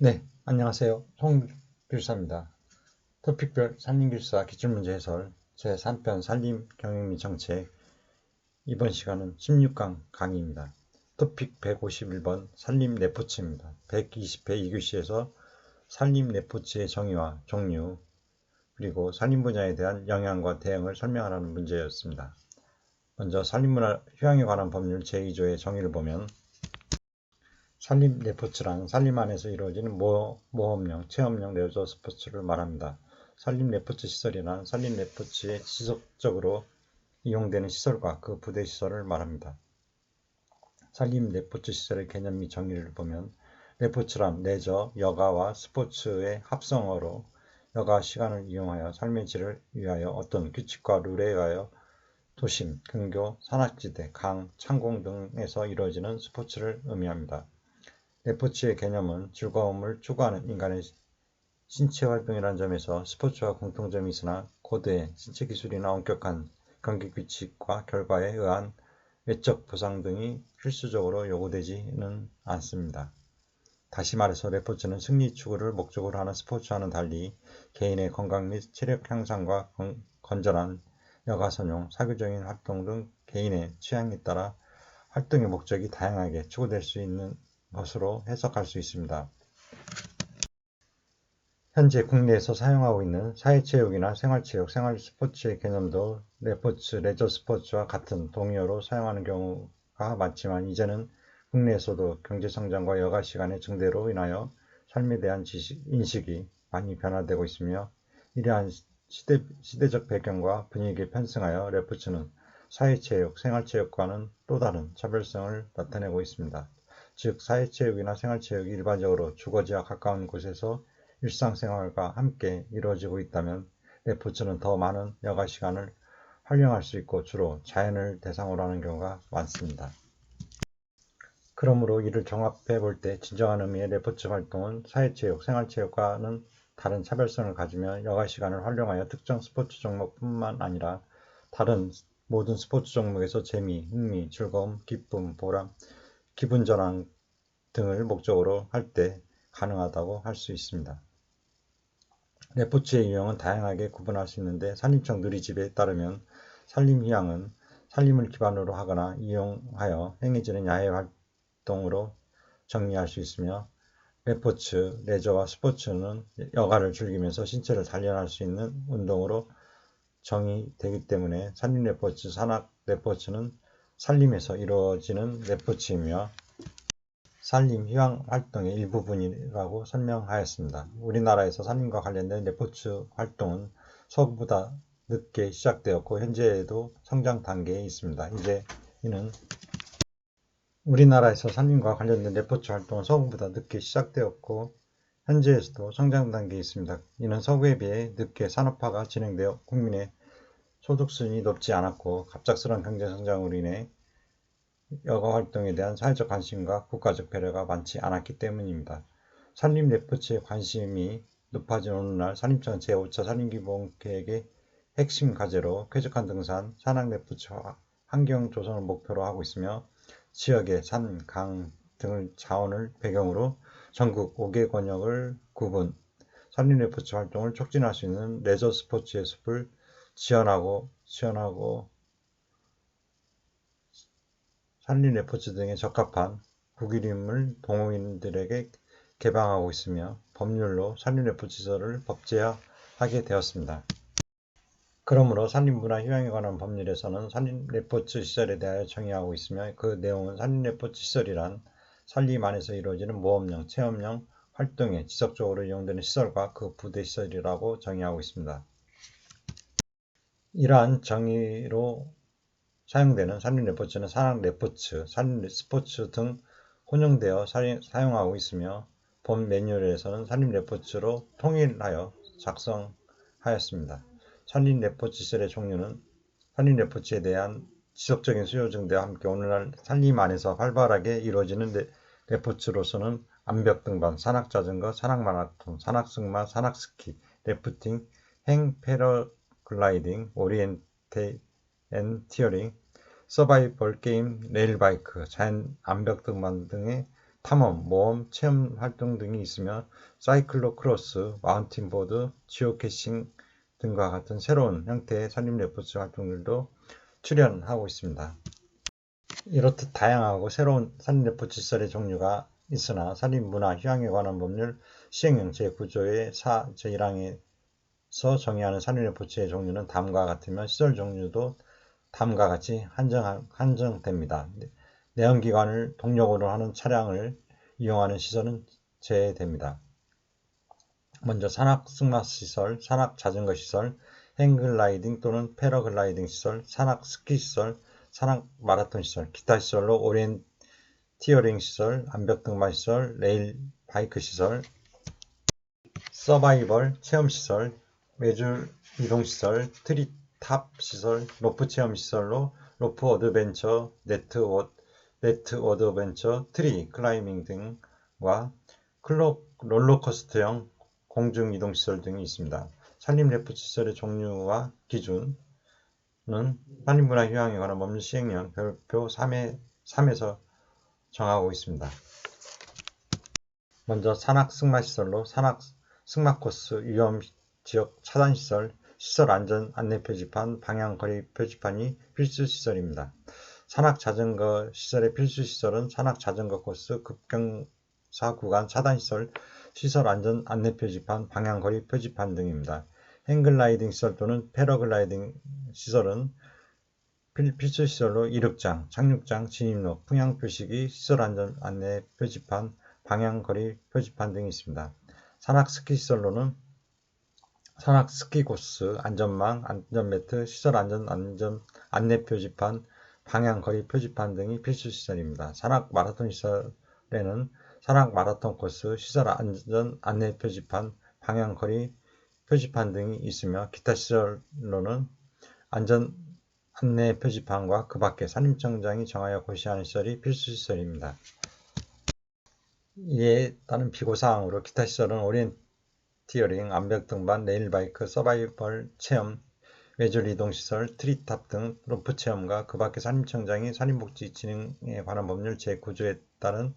네, 안녕하세요. 송길사입니다. 토픽별 산림길사 기출문제 해설 제3편 산림 경영 및 정책. 이번 시간은 16강 강의입니다. 토픽 151번 산림 레포츠입니다. 120회 2교시에서 산림 레포츠의 정의와 종류, 그리고 산림 분야에 대한 영향과 대응을 설명하라는 문제였습니다. 먼저 산림문화 휴양에 관한 법률 제2조의 정의를 보면, 산림 레포츠란 산림 안에서 이루어지는 모험용, 체험용 레저 스포츠를 말합니다. 산림 레포츠 시설이란 산림 레포츠에 지속적으로 이용되는 시설과 그 부대 시설을 말합니다. 산림 레포츠 시설의 개념 및 정의를 보면, 레포츠란 레저, 여가와 스포츠의 합성어로 여가 시간을 이용하여 삶의 질을 위하여 어떤 규칙과 룰에 의하여 도심, 근교, 산악지대, 강, 창공 등에서 이루어지는 스포츠를 의미합니다. 레포츠의 개념은 즐거움을 추구하는 인간의 신체 활동이라는 점에서 스포츠와 공통점이 있으나 고도의 신체 기술이나 엄격한 경기 규칙과 결과에 의한 외적 보상 등이 필수적으로 요구되지는 않습니다. 다시 말해서 레포츠는 승리 추구를 목적으로 하는 스포츠와는 달리 개인의 건강 및 체력 향상과 건전한 여가선용, 사교적인 활동 등 개인의 취향에 따라 활동의 목적이 다양하게 추구될 수 있는 것으로 해석할 수 있습니다. 현재 국내에서 사용하고 있는 사회체육이나 생활체육, 생활스포츠의 개념도 레포츠, 레저 스포츠와 같은 동의어로 사용하는 경우가 많지만, 이제는 국내에서도 경제성장과 여가시간의 증대로 인하여 삶에 대한 인식이 많이 변화되고 있으며, 이러한 시대적 배경과 분위기에 편승하여 레포츠는 사회체육, 생활체육과는 또 다른 차별성을 나타내고 있습니다. 즉, 사회체육이나 생활체육이 일반적으로 주거지와 가까운 곳에서 일상생활과 함께 이루어지고 있다면, 레포츠는 더 많은 여가시간을 활용할 수 있고 주로 자연을 대상으로 하는 경우가 많습니다. 그러므로 이를 종합해 볼 때 진정한 의미의 레포츠 활동은 사회체육, 생활체육과는 다른 차별성을 가지며 여가시간을 활용하여 특정 스포츠 종목뿐만 아니라 다른 모든 스포츠 종목에서 재미, 흥미, 즐거움, 기쁨, 보람, 기분 전환 등을 목적으로 할 때 가능하다고 할 수 있습니다. 레포츠의 유형은 다양하게 구분할 수 있는데, 산림청 누리집에 따르면 산림휴양은 산림을 기반으로 하거나 이용하여 행해지는 야외 활동으로 정리할 수 있으며, 레포츠, 레저와 스포츠는 여가를 즐기면서 신체를 단련할 수 있는 운동으로 정의되기 때문에 산림 레포츠, 산악 레포츠는 산림에서 이루어지는 레포츠이며 산림 휴양 활동의 일부분이라고 설명하였습니다. 우리나라에서 산림과 관련된 레포츠 활동은 서구보다 늦게 시작되었고 현재에도 성장 단계에 있습니다. 이는 우리나라에서 산림과 관련된 레포츠 활동은 서구보다 늦게 시작되었고 현재에서도 성장 단계에 있습니다. 이는 서구에 비해 늦게 산업화가 진행되어 국민의 소득 수준이 높지 않았고 갑작스러운 경제 성장으로 인해 여가 활동에 대한 사회적 관심과 국가적 배려가 많지 않았기 때문입니다. 산림 레포츠에 관심이 높아진 오늘날 산림청은 제5차 산림기본계획의 핵심 과제로 쾌적한 등산, 산악 레포츠 환경 조성을 목표로 하고 있으며, 지역의 산, 강 등을 자원을 배경으로 전국 5개 권역을 구분, 산림 레포츠 활동을 촉진할 수 있는 레저 스포츠의 숲을 지원하고 산림 레포츠 등에 적합한 구기림을 동호인들에게 개방하고 있으며, 법률로 산림 레포츠 시설을 법제화하게 되었습니다. 그러므로 산림문화 휴양에 관한 법률에서는 산림 레포츠 시설에 대하여 정의하고 있으며, 그 내용은 산림 레포츠 시설이란 산림 안에서 이루어지는 모험용, 체험용 활동에 지속적으로 이용되는 시설과 그 부대 시설이라고 정의하고 있습니다. 이러한 정의로 사용되는 산림 레포츠는 산악 레포츠, 산림 스포츠 등 혼용되어 사용하고 있으며, 본 매뉴얼에서는 산림 레포츠로 통일하여 작성하였습니다. 산림 레포츠 시설의 종류는 산림 레포츠에 대한 지속적인 수요 증대와 함께 오늘날 산림 안에서 활발하게 이루어지는 레포츠로서는 암벽 등반, 산악 자전거, 산악 마라톤, 산악 승마, 산악 스키, 래프팅, 행 패러글라이딩, 오리엔티어링, 서바이벌 게임, 레일바이크, 자연 암벽 등반 등의 탐험, 모험, 체험 활동 등이 있으며 사이클로크로스, 마운틴보드, 지오캐싱 등과 같은 새로운 형태의 산림레포츠 활동들도 출연하고 있습니다. 이렇듯 다양하고 새로운 산림레포츠 시설의 종류가 있으나 산림문화 휴양에 관한 법률 시행령 제9조의 제1항에서 정의하는 산림레포츠의 종류는 다음과 같으며 시설 종류도 다음과 같이 한정됩니다. 내연기관을 동력으로 하는 차량을 이용하는 시설은 제외됩니다. 먼저 산악승마시설, 산악자전거시설, 행글라이딩 또는 패러글라이딩 시설, 산악스키시설, 산악마라톤시설, 기타 시설로 오리엔티어링 시설, 암벽등반시설, 레일 바이크시설, 서바이벌 체험시설, 매줄 이동시설, 트리탑시설, 로프 체험시설로 로프 어드벤처, 네트 어드벤처, 트리 클라이밍 등과 롤러코스터형 공중이동시설 등이 있습니다. 산림레포츠시설의 종류와 기준은 산림문화 휴양에 관한 법률 시행령 별표 3에서 정하고 있습니다. 먼저 산악승마시설로 산악승마코스, 위험지역 차단시설, 시설 안전 안내표지판, 방향거리 표지판이 필수시설입니다. 산악자전거 시설의 필수시설은 산악자전거 코스, 급경사 구간 차단시설, 시설 안전 안내표지판, 방향거리 표지판 등입니다. 행글라이딩 시설 또는 패러글라이딩 시설은 필수시설로 이륙장, 착륙장, 진입로, 풍향표시기, 시설 안전 안내 표지판, 방향거리 표지판 등이 있습니다. 산악스키 시설로는 산악스키 코스, 안전망, 안전매트, 시설 안전 안내 표지판, 방향거리 표지판 등이 필수시설입니다. 산악마라톤 시설에는 산악마라톤 코스, 시설 안전 안내 표지판, 방향거리 표지판 등이 있으며 기타 시설로는 안전 안내 표지판과 그 밖에 산림청장이 정하여 고시하는 시설이 필수시설입니다. 이에 따른 비고사항으로 기타 시설은 오리엔티어링, 암벽등반, 레일바이크, 서바이벌 체험, 외줄 이동시설, 트리탑 등 로프 체험과 그 밖에 산림청장이 산림복지진흥에 관한 법률 제9조에 따른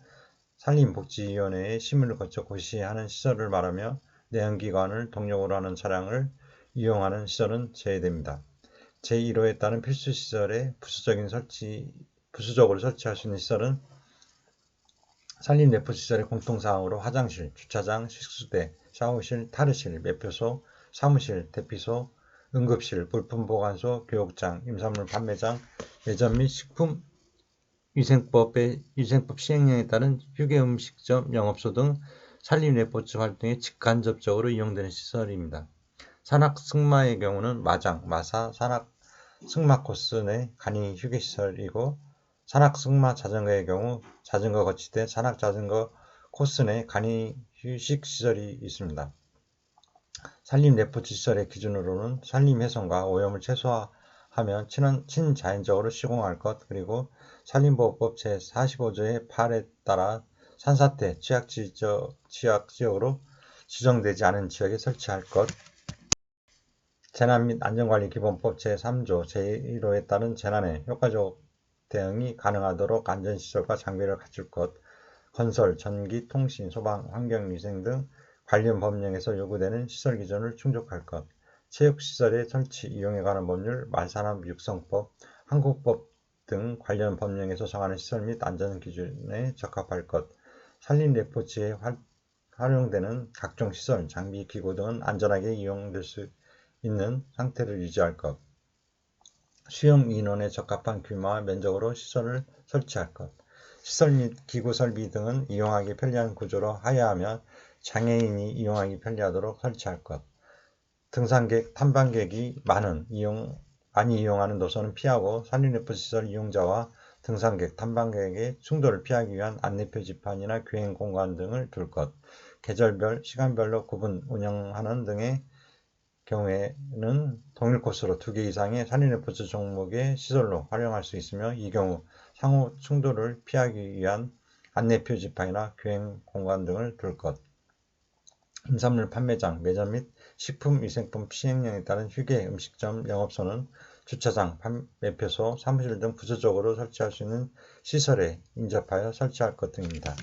산림복지위원회의 심의를 거쳐 고시하는 시설을 말하며 내연기관을 동력으로 하는 차량을 이용하는 시설은 제외됩니다. 제1호에 따른 필수시설에 부수적으로 설치할 수 있는 시설은 산림레포시설의 공통사항으로 화장실, 주차장, 식수대, 샤워실, 탈의실, 매표소, 사무실, 대피소, 응급실, 물품보관소, 교육장, 임산물 판매장, 매점 및 식품위생법 시행령에 따른 휴게음식점, 영업소 등 산림레포츠 활동에 직간접적으로 이용되는 시설입니다. 산악승마의 경우는 마장, 마사, 산악승마코스 내 간이 휴게시설이고 산악승마 자전거의 경우 자전거 거치대, 산악자전거 코스 내 간이 휴식시설이 있습니다. 산림레포츠 시설의 기준으로는 산림훼손과 오염을 최소화하며 친자연적으로 시공할 것, 그리고 산림보호법 제45조의 8에 따라 산사태 취약지역으로 지정되지 않은 지역에 설치할 것, 재난 및 안전관리기본법 제3조 제1호에 따른 재난에 효과적 대응이 가능하도록 안전시설과 장비를 갖출 것, 건설, 전기, 통신, 소방, 환경위생 등 관련 법령에서 요구되는 시설 기준을 충족할 것, 체육시설의 설치, 이용에 관한 법률, 말산업 육성법, 한국법 등 관련 법령에서 정하는 시설 및 안전기준에 적합할 것, 산림레포츠에 활용되는 각종 시설, 장비, 기구 등은 안전하게 이용될 수 있는 상태를 유지할 것, 수용 인원에 적합한 규모와 면적으로 시설을 설치할 것, 시설 및 기구 설비 등은 이용하기 편리한 구조로 하야하며 장애인이 이용하기 편리하도록 설치할 것, 등산객, 탐방객이 많이 이용하는 노선은 피하고 산림레포츠 시설 이용자와 등산객, 탐방객의 충돌을 피하기 위한 안내표지판이나 교행 공간 등을 둘 것, 계절별, 시간별로 구분 운영하는 등의 경우에는 동일 코스로 2개 이상의 산림레포츠 종목의 시설로 활용할 수 있으며 이 경우 상호 충돌을 피하기 위한 안내표지판이나 교행 공간 등을 둘 것, 임산물 판매장, 매점 및 식품위생법 시행령에 따른 휴게, 음식점, 영업소는 주차장, 매표소, 사무실 등 부수적으로 설치할 수 있는 시설에 인접하여 설치할 것 등입니다.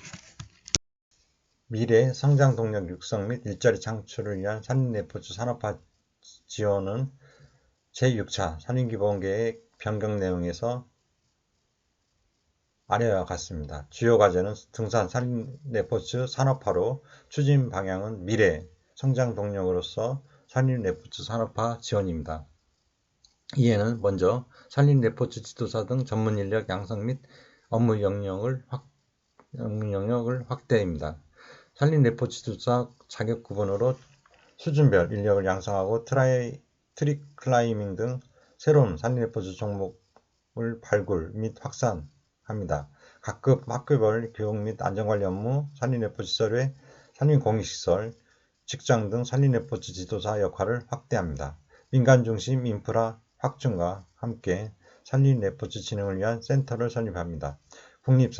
미래 성장 동력 육성 및 일자리 창출을 위한 산림레포츠 산업화 지원은 제6차 산림기본계획 변경 내용에서 아래와 같습니다. 주요 과제는 등산 산림레포츠 산업화로 추진 방향은 미래 성장 동력으로서 산림레포츠 산업화 지원입니다. 이에는 먼저 산림레포츠 지도사 등 전문 인력 양성 및 업무 영역을 확대입니다. 산림레포츠 지도사 자격 구분으로 수준별 인력을 양성하고 트리 클라이밍 등 새로운 산림레포츠 종목을 발굴 및 확산합니다. 각급 학교별 교육 및 안전관리 업무, 산림레포츠 시설 외 산림공익시설, 직장 등 산림레포츠 지도사 역할을 확대합니다. 민간 중심 인프라 확충과 함께 산림레포츠 진흥을 위한 센터를 설립합니다. 국립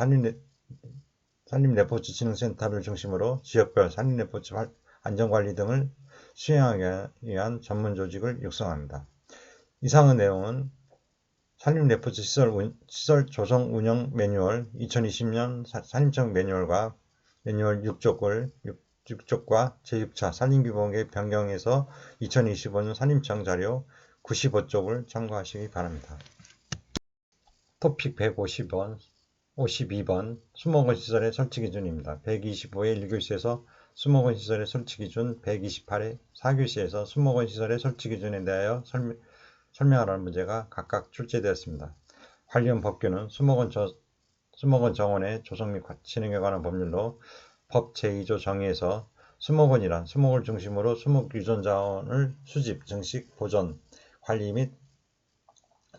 산림레포츠 진흥센터를 중심으로 지역별 산림레포츠 안전관리 등을 수행하기 위한 전문 조직을 육성합니다. 이상의 내용은 산림레포츠 시설 조성 운영 매뉴얼 2020년 산림청 매뉴얼과 매뉴얼 6쪽과 제6차 산림기본계획 변경에서 2025년 산림청 자료 95쪽을 참고하시기 바랍니다. 토픽 152번 수목원 시설의 설치 기준입니다. 125회 1교시에서 수목원 시설의 설치 기준, 128회 4교시에서 수목원 시설의 설치 기준에 대하여 설명하라는 문제가 각각 출제되었습니다. 관련 법규는 수목원 정원의 조성 및 진행에 관한 법률로 법 제2조 정의에서 수목원이란 수목을 중심으로 수목 유전 자원을 수집, 증식, 보존, 관리 및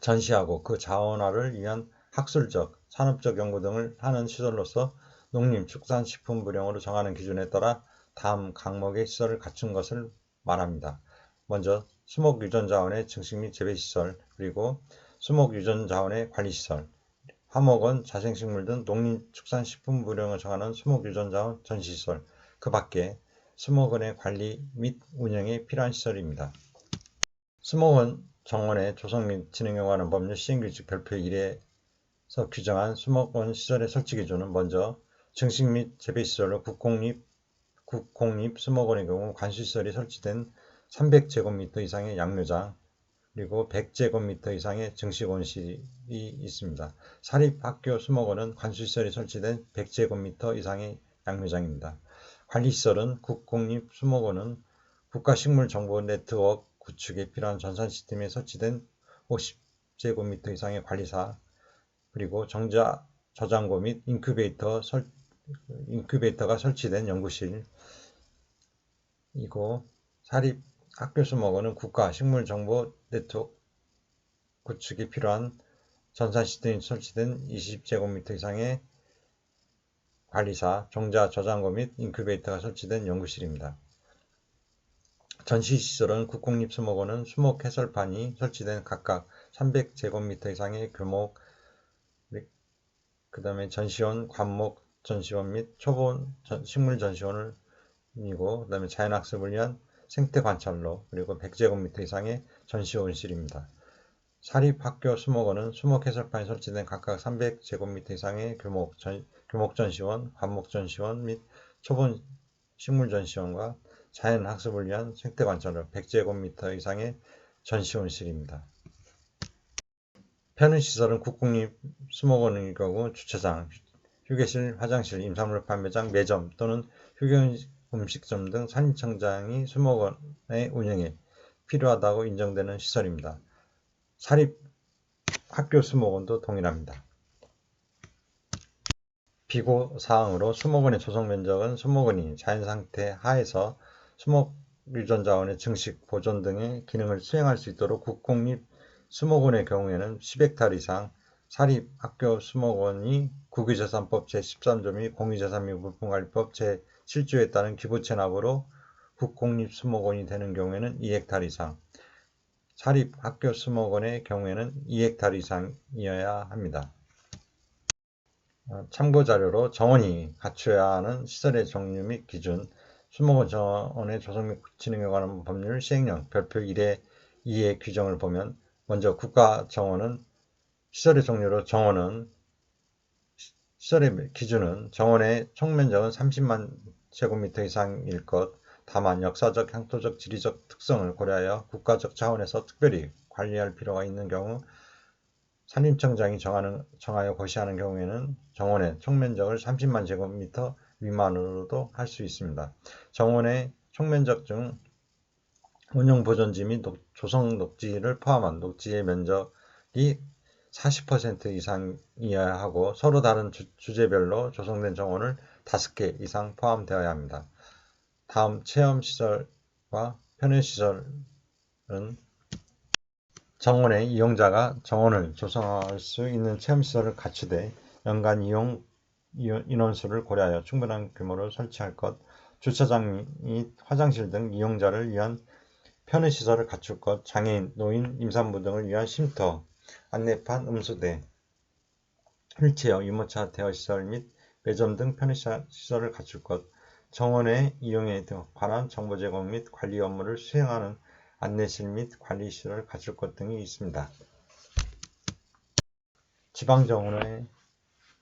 전시하고 그 자원화를 위한 학술적, 산업적 연구 등을 하는 시설로서 농림축산식품부령으로 정하는 기준에 따라 다음 항목의 시설을 갖춘 것을 말합니다. 먼저 수목 유전 자원의 증식 및 재배 시설, 그리고 수목 유전 자원의 관리 시설, 화목원, 자생식물 등 농림축산식품부령을 정하는 수목 유전 자원 전시 시설, 그 밖에 수목원의 관리 및 운영에 필요한 시설입니다. 수목원 정원의 조성 및 진행에 관한 법률 시행규칙 별표 1에서 규정한 수목원 시설의 설치 기준은 먼저 증식 및 재배 시설로 국공립 수목원의 경우 관수시설이 설치된 300제곱미터 이상의 양묘장, 그리고 100제곱미터 이상의 증식온실이 있습니다. 사립학교 수목원은 관수시설이 설치된 100제곱미터 이상의 양묘장입니다. 관리시설은 국공립 수목원은 국가식물정보 네트워크 구축에 필요한 전산 시스템에 설치된 50제곱미터 이상의 관리사, 그리고 정자 저장고 및 인큐베이터가 설치된 연구실이고, 사립학교 수목원은 국가식물정보 네트워크 구축에 필요한 전산 시스템이 설치된 20제곱미터 이상의 관리사, 종자 저장고 및 인큐베이터가 설치된 연구실입니다. 전시시설은 국공립수목원은 수목 해설판이 설치된 각각 300제곱미터 이상의 교목, 그 다음에 전시원, 관목 전시원 및 초본 식물 전시원이고, 그 다음에 자연학습을 위한 생태 관찰로, 그리고 100제곱미터 이상의 전시온실입니다. 사립학교 수목원은 수목 해설판이 설치된 각각 300제곱미터 이상의 교목 전시원, 관목 전시원 및 초본 식물 전시원과 자연학습을 위한 생태 관찰로 100제곱미터 이상의 전시온실입니다. 편의시설은 국공립 수목원의 경우 주차장, 휴게실, 화장실, 임산물 판매장, 매점 또는 휴게음식점 등 산림청장이 수목원의 운영에 필요하다고 인정되는 시설입니다. 사립학교 수목원도 동일합니다. 비고사항으로 수목원의 조성 면적은 수목원이 자연상태 하에서 수목 유전 자원의 증식, 보존 등의 기능을 수행할 수 있도록 국공립 수목원의 경우에는 10헥타르 이상, 사립학교 수목원이 국유재산법 제13조 및 공유재산 및 물품관리법 제7조에 따른 기부채납으로 국공립 수목원이 되는 경우에는 2헥타르 이상, 사립학교 수목원의 경우에는 2헥타르 이상이어야 합니다. 참고자료로 정원이 갖춰야 하는 시설의 종류 및 기준, 수목원 정원의 조성 및 진행에 관한 법률 시행령 별표 1의 2의 규정을 보면, 먼저 국가정원은 시설의 종류로 시설의 기준은 정원의 총면적은 30만 제곱미터 이상일 것. 다만 역사적, 향토적, 지리적 특성을 고려하여 국가적 차원에서 특별히 관리할 필요가 있는 경우 산림청장이 정하여 고시하는 경우에는 정원의 총면적을 30만 제곱미터 미만으로도 할 수 있습니다. 정원의 총면적 중 운영보존지 및 조성 녹지를 포함한 녹지의 면적이 40% 이상이어야 하고 서로 다른 주제별로 조성된 정원을 5개 이상 포함되어야 합니다. 다음 체험시설과 편의시설은 정원의 이용자가 정원을 조성할 수 있는 체험시설을 갖추되 연간 이용 인원수를 고려하여 충분한 규모로 설치할 것, 주차장 및 화장실 등 이용자를 위한 편의시설을 갖출 것, 장애인, 노인, 임산부 등을 위한 쉼터, 안내판, 음수대, 휠체어, 유모차 대여시설 및 매점 등 편의시설을 갖출 것, 정원의 이용에 관한 정보 제공 및 관리 업무를 수행하는 안내실 및 관리시설을 갖출 것 등이 있습니다. 지방정원의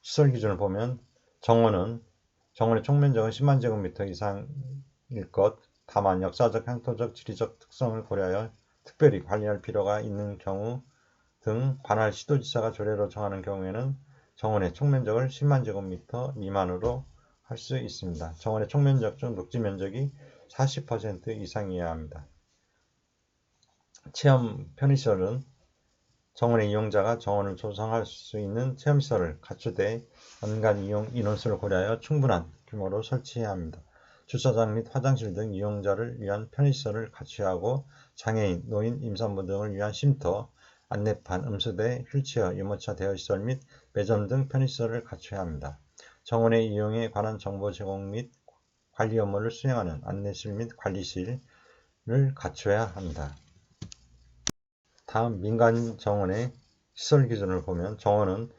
시설 기준을 보면 정원의 총면적은 10만 제곱미터 이상일 것, 다만 역사적, 향토적, 지리적 특성을 고려하여 특별히 관리할 필요가 있는 경우 등 관할 시도지사가 조례로 정하는 경우에는 정원의 총면적을 10만 제곱미터 미만으로 할 수 있습니다. 정원의 총면적 중 녹지 면적이 40% 이상이어야 합니다. 체험 편의시설은 정원의 이용자가 정원을 조성할 수 있는 체험시설을 갖추되 연간 이용 인원수를 고려하여 충분한 규모로 설치해야 합니다. 주차장 및 화장실 등 이용자를 위한 편의시설을 갖춰야 하고 장애인, 노인, 임산부 등을 위한 쉼터, 안내판, 음수대, 휠체어, 유모차 대여시설 및 매점 등 편의시설을 갖춰야 합니다. 정원의 이용에 관한 정보 제공 및 관리 업무를 수행하는 안내실 및 관리실을 갖춰야 합니다. 다음 민간 정원의 시설 기준을 보면 정원은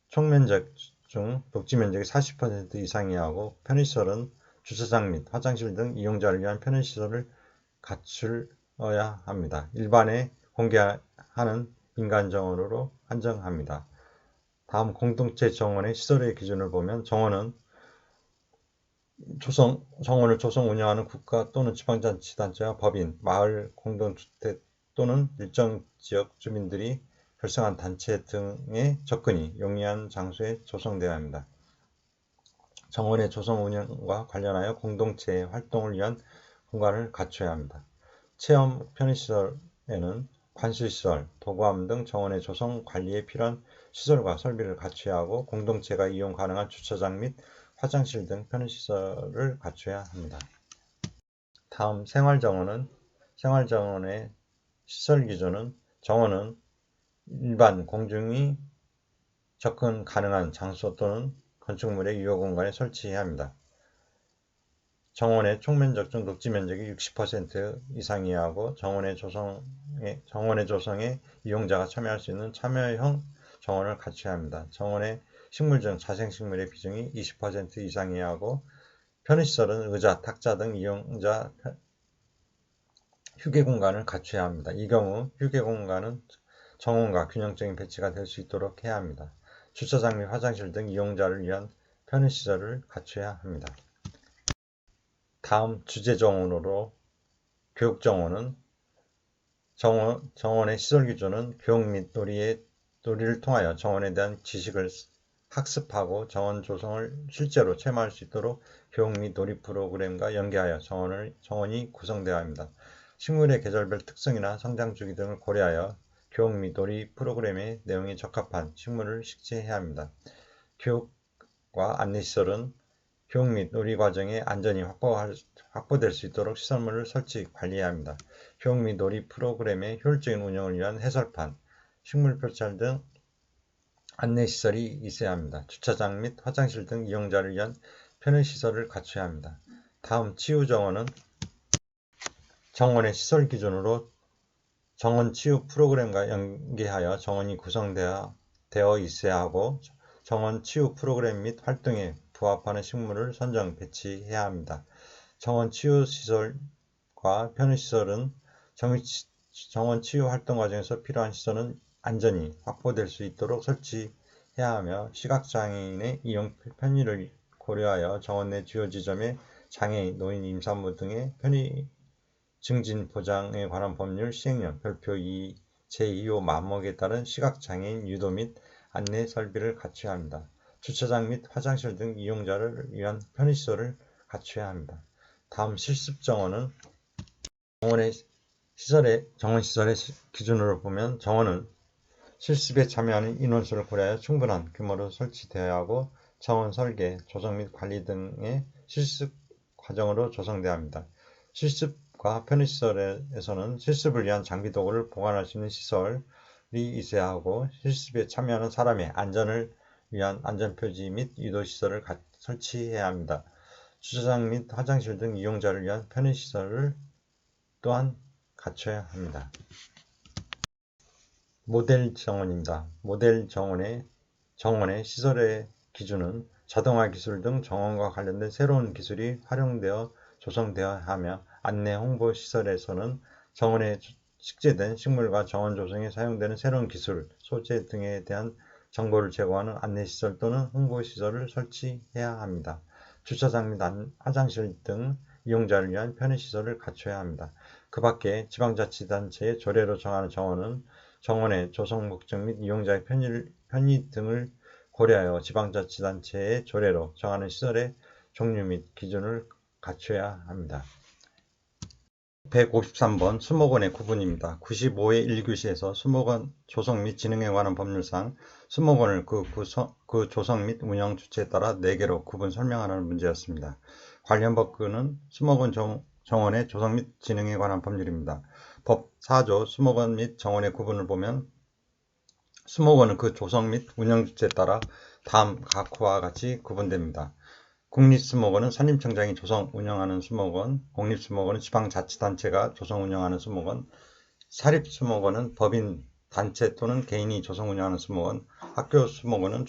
총면적 중 녹지 면적이 40% 이상이어야 하고 편의시설은 주차장 및 화장실 등 이용자를 위한 편의시설을 갖추어야 합니다. 일반에 공개하는 민간 정원으로 한정합니다. 다음 공동체 정원의 시설의 기준을 보면 정원을 조성 운영하는 국가 또는 지방자치단체와 법인, 마을 공동주택 또는 일정 지역 주민들이 결성한 단체 등의 접근이 용이한 장소에 조성되어야 합니다. 정원의 조성 운영과 관련하여 공동체의 활동을 위한 공간을 갖춰야 합니다. 체험 편의시설에는 관수시설, 도구함 등 정원의 조성 관리에 필요한 시설과 설비를 갖춰야 하고 공동체가 이용 가능한 주차장 및 화장실 등 편의시설을 갖춰야 합니다. 다음 생활정원의 시설 기준은 정원은 일반 공중이 접근 가능한 장소 또는 건축물의 유효 공간에 설치해야 합니다. 정원의 총면적 중 녹지 면적이 60% 이상이어야 하고 정원의 조성에 이용자가 참여할 수 있는 참여형 정원을 갖춰야 합니다. 정원의 식물 중 자생식물의 비중이 20% 이상이어야 하고 편의시설은 의자, 탁자 등 이용자 휴게 공간을 갖춰야 합니다. 이 경우 휴게 공간은 정원과 균형적인 배치가 될 수 있도록 해야 합니다. 주차장 및 화장실 등 이용자를 위한 편의시설을 갖춰야 합니다. 다음 주제정원으로 교육정원은 정원의 시설 기준은 교육 및 놀이를 통하여 정원에 대한 지식을 학습하고 정원 조성을 실제로 체험할 수 있도록 교육 및 놀이 프로그램과 연계하여 정원이 구성되어야 합니다. 식물의 계절별 특성이나 성장 주기 등을 고려하여 교육 및 놀이 프로그램의 내용에 적합한 식물을 식재해야 합니다. 교육과 안내시설은 교육 및 놀이 과정에 안전이 확보될 수 있도록 시설물을 설치, 관리해야 합니다. 교육 및 놀이 프로그램의 효율적인 운영을 위한 해설판, 식물 표찰 등 안내시설이 있어야 합니다. 주차장 및 화장실 등 이용자를 위한 편의시설을 갖춰야 합니다. 다음 치유정원은 정원의 시설 기준으로 정원 치유 프로그램과 연계하여 정원이 구성되어 있어야 하고 정원 치유 프로그램 및 활동에 부합하는 식물을 선정, 배치해야 합니다. 정원 치유 시설과 편의시설은 정원 치유 활동 과정에서 필요한 시설은 안전이 확보될 수 있도록 설치해야 하며 시각장애인의 이용 편의를 고려하여 정원 내 주요 지점에 장애인, 노인, 임산부 등의 편의 증진 보장에 관한 법률 시행령 별표 2 제2호 마목에 따른 시각장애인 유도 및 안내 설비를 갖춰야 합니다. 주차장 및 화장실 등 이용자를 위한 편의시설을 갖춰야 합니다. 다음 실습 정원은 정원 시설의 기준으로 보면 정원은 실습에 참여하는 인원수를 고려하여 충분한 규모로 설치되어야 하고 정원 설계, 조성 및 관리 등의 실습 과정으로 조성되어야 합니다. 실습과 편의시설에서는 실습을 위한 장비 도구를 보관할 수 있는 시설이 있어야 하고 실습에 참여하는 사람의 안전을 위한 안전표지 및 유도시설을 설치해야 합니다. 주차장 및 화장실 등 이용자를 위한 편의시설을 또한 갖춰야 합니다. 모델 정원입니다. 모델 정원의 시설의 기준은 자동화 기술 등 정원과 관련된 새로운 기술이 활용되어 조성되어야 하며 안내 홍보 시설에서는 정원에 식재된 식물과 정원 조성에 사용되는 새로운 기술, 소재 등에 대한 정보를 제공하는 안내시설 또는 홍보시설을 설치해야 합니다. 주차장 및 화장실 등 이용자를 위한 편의시설을 갖춰야 합니다. 그 밖에 지방자치단체의 조례로 정하는 정원은 정원의 조성 목적 및 이용자의 편의 등을 고려하여 지방자치단체의 조례로 정하는 시설의 종류 및 기준을 갖춰야 합니다. 153번 수목원의 구분입니다. 95회 1교시에서 수목원 조성 및 진흥에 관한 법률상 수목원을 그 조성 및 운영 주체에 따라 4개로 구분 설명하라는 문제였습니다. 관련 법규는 수목원 정원의 조성 및 진흥에 관한 법률입니다. 법 4조 수목원 및 정원의 구분을 보면 수목원은 그 조성 및 운영 주체에 따라 다음 각호와 같이 구분됩니다. 국립수목원은 산림청장이 조성 운영하는 수목원, 공립수목원은 지방자치단체가 조성 운영하는 수목원, 사립수목원은 법인 단체 또는 개인이 조성 운영하는 수목원, 학교수목원은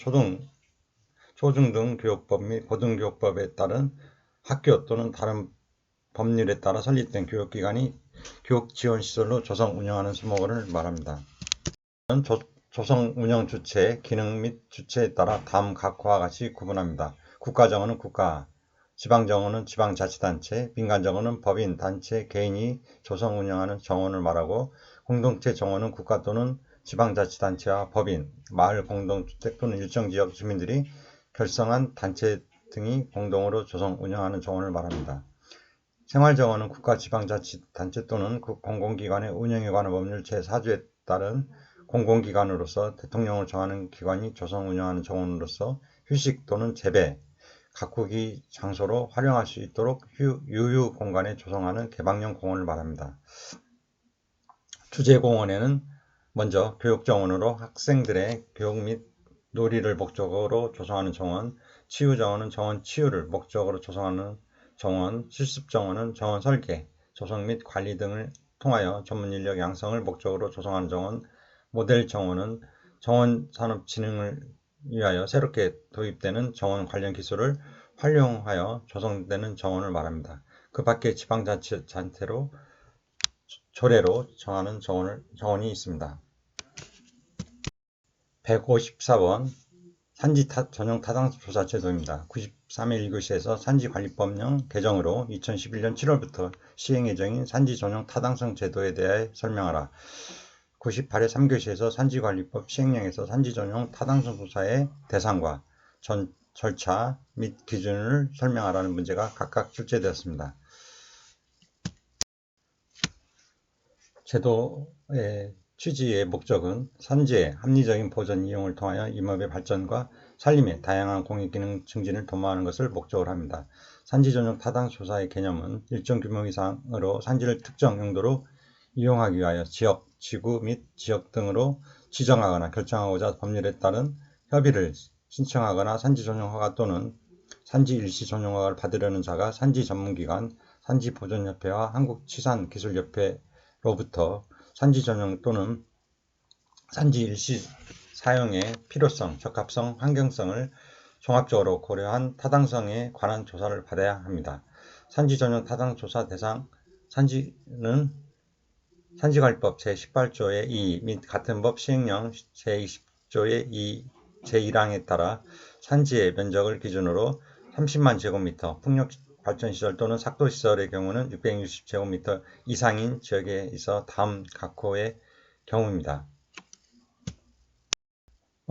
초중등 교육법 및 고등교육법에 따른 학교 또는 다른 법률에 따라 설립된 교육기관이 교육지원시설로 조성 운영하는 수목원을 말합니다. 조성 운영 주체, 기능 및 주체에 따라 다음 각호와 같이 구분합니다. 국가정원은 국가, 지방정원은 지방자치단체, 민간정원은 법인, 단체, 개인이 조성 운영하는 정원을 말하고 공동체 정원은 국가 또는 지방자치단체와 법인, 마을 공동주택 또는 일정 지역 주민들이 결성한 단체 등이 공동으로 조성 운영하는 정원을 말합니다. 생활정원은 국가, 지방자치단체 또는 공공기관의 운영에 관한 법률 제4조에 따른 공공기관으로서 대통령을 정하는 기관이 조성 운영하는 정원으로서 휴식 또는 재배, 가꾸기 장소로 활용할 수 있도록 유휴 공간에 조성하는 개방형 공원을 말합니다. 주제공원에는 먼저 교육정원으로 학생들의 교육 및 놀이를 목적으로 조성하는 정원, 치유정원은 정원 치유를 목적으로 조성하는 정원, 실습정원은 정원 설계, 조성 및 관리 등을 통하여 전문인력 양성을 목적으로 조성하는 정원, 모델 정원은 정원 산업 진흥을 위하여 새롭게 도입되는 정원 관련 기술을 활용하여 조성되는 정원을 말합니다. 그 밖에 지방자치단체로 조례로 정하는 정원이 있습니다. 154번 산지 전용 타당성 조사 제도입니다. 93회 1교시에서 산지관리법령 개정으로 2011년 7월부터 시행 예정인 산지 전용 타당성 제도에 대해 설명하라. 98회 3교시에서 산지관리법 시행령에서 산지 전용 타당성 조사의 대상과 절차 및 기준을 설명하라는 문제가 각각 출제되었습니다. 제도의 취지의 목적은 산지의 합리적인 보전 이용을 통하여 임업의 발전과 산림의 다양한 공익기능 증진을 도모하는 것을 목적으로 합니다. 산지 전용 타당성 조사의 개념은 일정 규모 이상으로 산지를 특정 용도로 이용하기 위하여 지역, 지구 및 지역 등으로 지정하거나 결정하고자 법률에 따른 협의를 신청하거나 산지 전용 허가 또는 산지 일시 전용 허가를 받으려는 자가 산지 전문기관, 산지보전협회와 한국치산기술협회로부터 산지 전용 또는 산지 일시 사용의 필요성, 적합성, 환경성을 종합적으로 고려한 타당성에 관한 조사를 받아야 합니다. 산지 전용 타당 조사 대상 산지는 산지관리법 제18조의 2 및 같은 법 시행령 제20조의 2 제1항에 따라 산지의 면적을 기준으로 30만 제곱미터, 풍력발전시설 또는 삭도시설의 경우는 660제곱미터 이상인 지역에 있어 다음 각호의 경우입니다.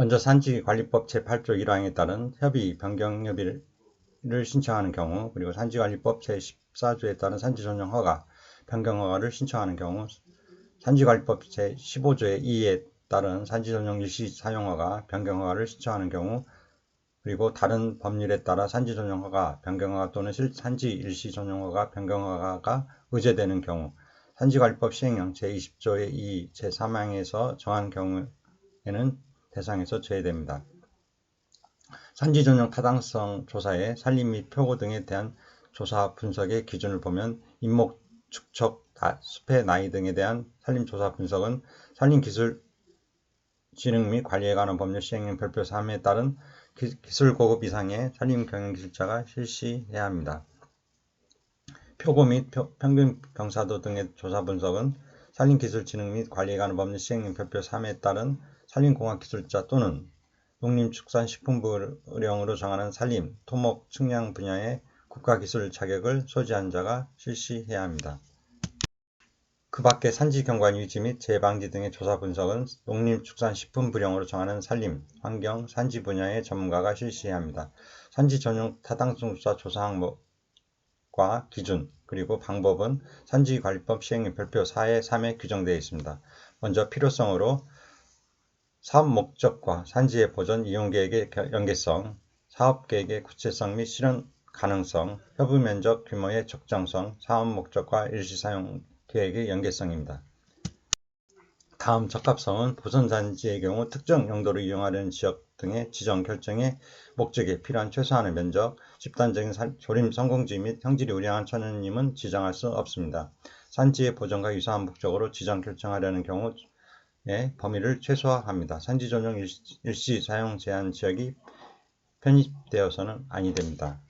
먼저 산지관리법 제8조 1항에 따른 협의 변경 협의를 신청하는 경우, 그리고 산지관리법 제14조에 따른 산지전용 허가, 변경 허가를 신청하는 경우, 산지관리법 제15조의 2에 따른 산지전용 일시 사용허가, 변경 허가를 신청하는 경우, 그리고 다른 법률에 따라 산지전용 허가, 변경 허가 또는 산지 일시 전용 허가, 변경 허가가 의제되는 경우, 산지관리법 시행령 제20조의 2, 제3항에서 정한 경우에는 대상에서 제외됩니다. 산지 전용 타당성 조사에 산림 및 표고 등에 대한 조사 분석의 기준을 보면 인목, 축척, 숲의 나이 등에 대한 산림 조사 분석은 산림기술 진흥 및 관리에 관한 법률 시행령 별표 3에 따른 기술 고급 이상의 산림 경영기술자가 실시해야 합니다. 표고 및 평균 경사도 등의 조사 분석은 산림기술 진흥 및 관리에 관한 법률 시행령 별표 3에 따른 산림공학기술자 또는 농림축산식품부령으로 정하는 산림, 토목, 측량 분야의 국가기술 자격을 소지한 자가 실시해야 합니다. 그 밖에 산지경관 유지 및 재방지 등의 조사 분석은 농림축산식품부령으로 정하는 산림, 환경, 산지 분야의 전문가가 실시해야 합니다. 산지 전용 타당성 조사 항목과 기준, 그리고 방법은 산지관리법 시행령 별표 4의 3에 규정되어 있습니다. 먼저 필요성으로 사업 목적과 산지의 보전 이용계획의 연계성, 사업계획의 구체성 및 실현 가능성, 협의 면적 규모의 적정성, 사업 목적과 일시사용 계획의 연계성입니다. 다음 적합성은 보전단지의 경우 특정 용도로 이용하려는 지역 등의 지정 결정의 목적에 필요한 최소한의 면적, 집단적인 조림 성공지 및 형질이 우량한 천연임은 지정할 수 없습니다. 산지의 보전과 유사한 목적으로 지정 결정하려는 경우 범위를 최소화합니다. 산지 전용 일시 사용 제한 지역이 편입되어서는 아니 됩니다.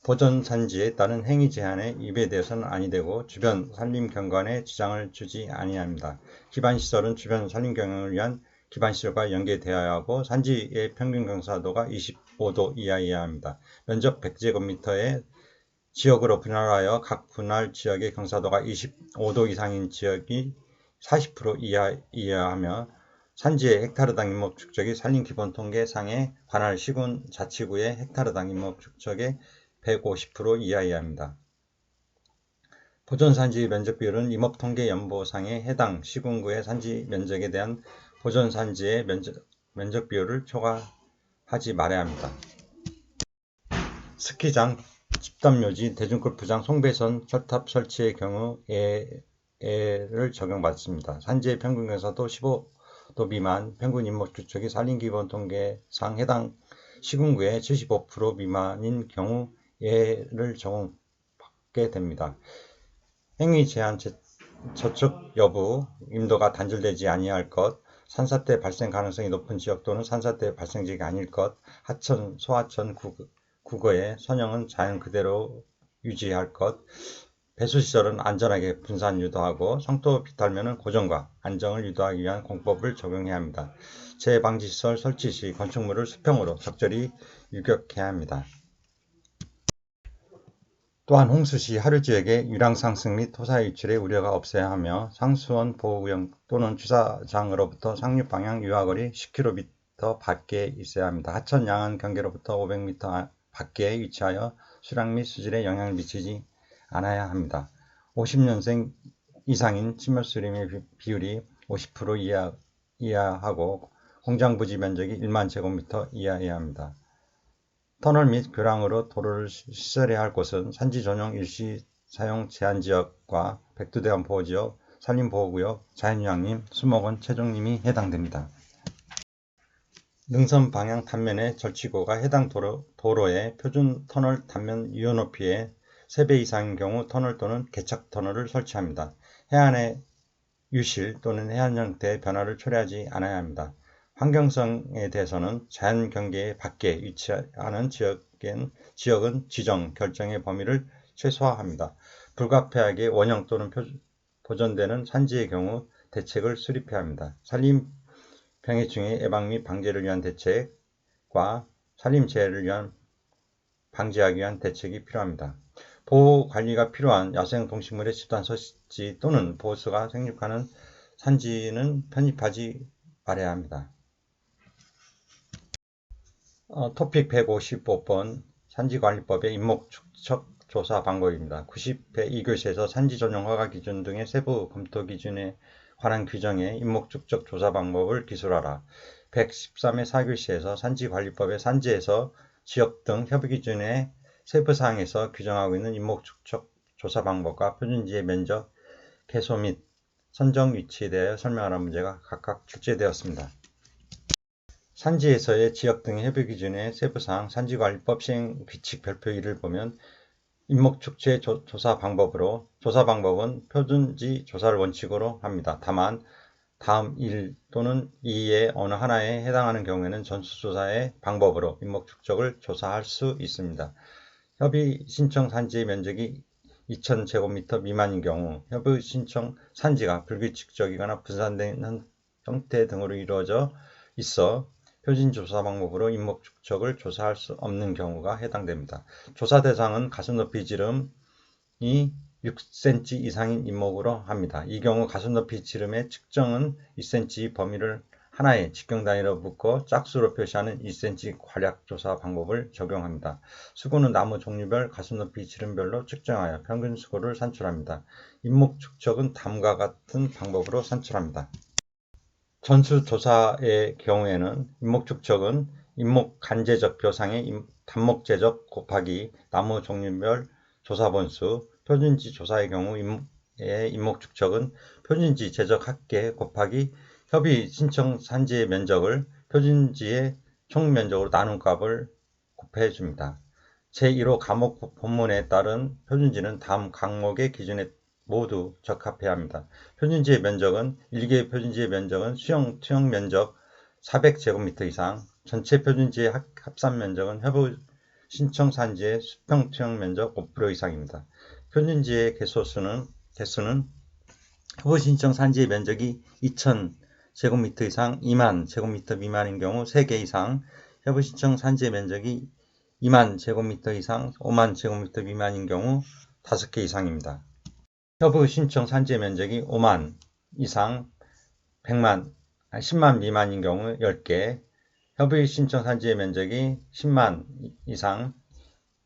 보전 산지에 따른 행위 제한에 위배되어서는 아니 되고 주변 산림 경관에 지장을 주지 아니합니다. 기반시설은 주변 산림 경영을 위한 기반시설과 연계되어야 하고 산지의 평균 경사도가 25도 이하여야 합니다. 면적 100제곱미터의 지역으로 분할하여 각 분할 지역의 경사도가 25도 이상인 지역이 40% 이하여야 하며 산지의 헥타르당 인목 축적이 산림기본통계상에 관할 시군 자치구의 헥타르당 인목 축적의 150% 이하여야 합니다. 보존산지 면적 비율은 임업통계연보상에 해당 시군구의 산지 면적에 대한 보존산지의 면적 비율을 초과하지 말아야 합니다. 스키장, 집단묘지, 대중골프장, 송배선, 철탑 설치의 경우 를 적용받습니다. 산지의 평균 경사도 15도 미만, 평균 인목 축적이 산림기본통계상 해당 시군구의 75% 미만인 경우 예를 적용받게 됩니다. 행위 제한 저촉 여부, 임도가 단절되지 아니할 것, 산사태 발생 가능성이 높은 지역 또는 산사태 발생 지역이 아닐 것, 하천, 소하천 국어의 선형은 자연 그대로 유지할 것, 배수시설은 안전하게 분산 유도하고 성토 비탈면은 고정과 안정을 유도하기 위한 공법을 적용해야 합니다. 재방지시설 설치 시 건축물을 수평으로 적절히 유격해야 합니다. 또한 홍수 시 하류 지역의 유량 상승 및 토사 유출의 우려가 없어야 하며 상수원 보호구역 또는 주차장으로부터 상륙 방향 유하거리 10km 밖에 있어야 합니다. 하천 양안 경계로부터 500m 밖에 위치하여 수량 및 수질에 영향을 미치지 않아야 합니다. 50년생 이상인 침몰수림의 비율이 50% 이하하고 공장부지 면적이 1만 제곱미터 이하여야 합니다. 터널 및 교량으로 도로를 시설해야 할 곳은 산지 전용 일시 사용 제한 지역과 백두대간 보호지역, 산림보호구역, 자연휴양림, 수목원, 채종림이 해당됩니다. 능선 방향 단면의 절치고가 해당 도로의 표준 터널 단면 유효 높이의 3배 이상인 경우 터널 또는 개척 터널을 설치합니다. 해안의 유실 또는 해안 형태의 변화를 초래하지 않아야 합니다. 환경성에 대해서는 자연 경계 밖에 위치하는 지역은 지정 결정의 범위를 최소화합니다. 불가피하게 원형 또는 보존되는 산지의 경우 대책을 수립해야 합니다. 산림 병해충의 예방 및 방제를 위한 대책과 산림재해를 위한 방지하기 위한 대책이 필요합니다. 보호 관리가 필요한 야생 동식물의 집단 서식지 또는 보호수가 생육하는 산지는 편입하지 말아야 합니다. 토픽 155번 산지관리법의 임목축척 조사 방법입니다. 90회 2교시에서 산지 전용 허가 기준 등의 세부 검토 기준에 관한 규정의 임목축척 조사 방법을 기술하라. 113회 4교시에서 산지관리법의 산지에서 지역 등 협의 기준의 세부사항에서 규정하고 있는 임목축척 조사 방법과 표준지의 면적, 개소 및 선정 위치에 대하여 설명하라는 문제가 각각 출제되었습니다. 산지에서의 지역 등의 협의 기준의 세부사항 산지관리법 시행 규칙 별표 1을 보면 임목축제 조사 방법은 표준지 조사를 원칙으로 합니다. 다만 다음 1 또는 2의 어느 하나에 해당하는 경우에는 전수조사의 방법으로 임목축적을 조사할 수 있습니다. 협의 신청 산지의 면적이 2000제곱미터 미만인 경우 협의 신청 산지가 불규칙적이거나 분산된 형태 등으로 이루어져 있어 표준조사 방법으로 임목축적을 조사할 수 없는 경우가 해당됩니다. 조사 대상은 가슴높이 지름이 6cm 이상인 임목으로 합니다. 이 경우 가슴높이 지름의 측정은 2cm 범위를 하나의 직경 단위로 묶어 짝수로 표시하는 2cm 괄약 조사 방법을 적용합니다. 수고는 나무 종류별 가슴높이 지름별로 측정하여 평균 수고를 산출합니다. 임목축적은 다음과 같은 방법으로 산출합니다. 전수조사의 경우에는 임목축적은 임목 간제적 벼상의 단목제적 곱하기 나무 종류별 조사번수, 표준지 조사의 경우 임목축적은 표준지 제적 합계 곱하기 협의 신청 산지의 면적을 표준지의 총면적으로 나눈 값을 곱해줍니다. 제1호 과목 본문에 따른 표준지는 다음 항목의 기준에 모두 적합해야 합니다. 표준지의 면적은 1개의 표준지의 면적은 수용 투영 면적 400제곱미터 이상, 전체 표준지의 합산 면적은 협의 신청 산지의 수평 투영 면적 5% 이상입니다. 표준지의 개수는 협의 신청 산지의 면적이 2000제곱미터 이상 2만 제곱미터 미만인 경우 3개 이상, 협의 신청 산지의 면적이 2만 제곱미터 이상 5만 제곱미터 미만인 경우 5개 이상입니다. 협의 신청 산지의 면적이 5만 이상 10만 미만인 경우 10개, 협의 신청 산지의 면적이 10만 이상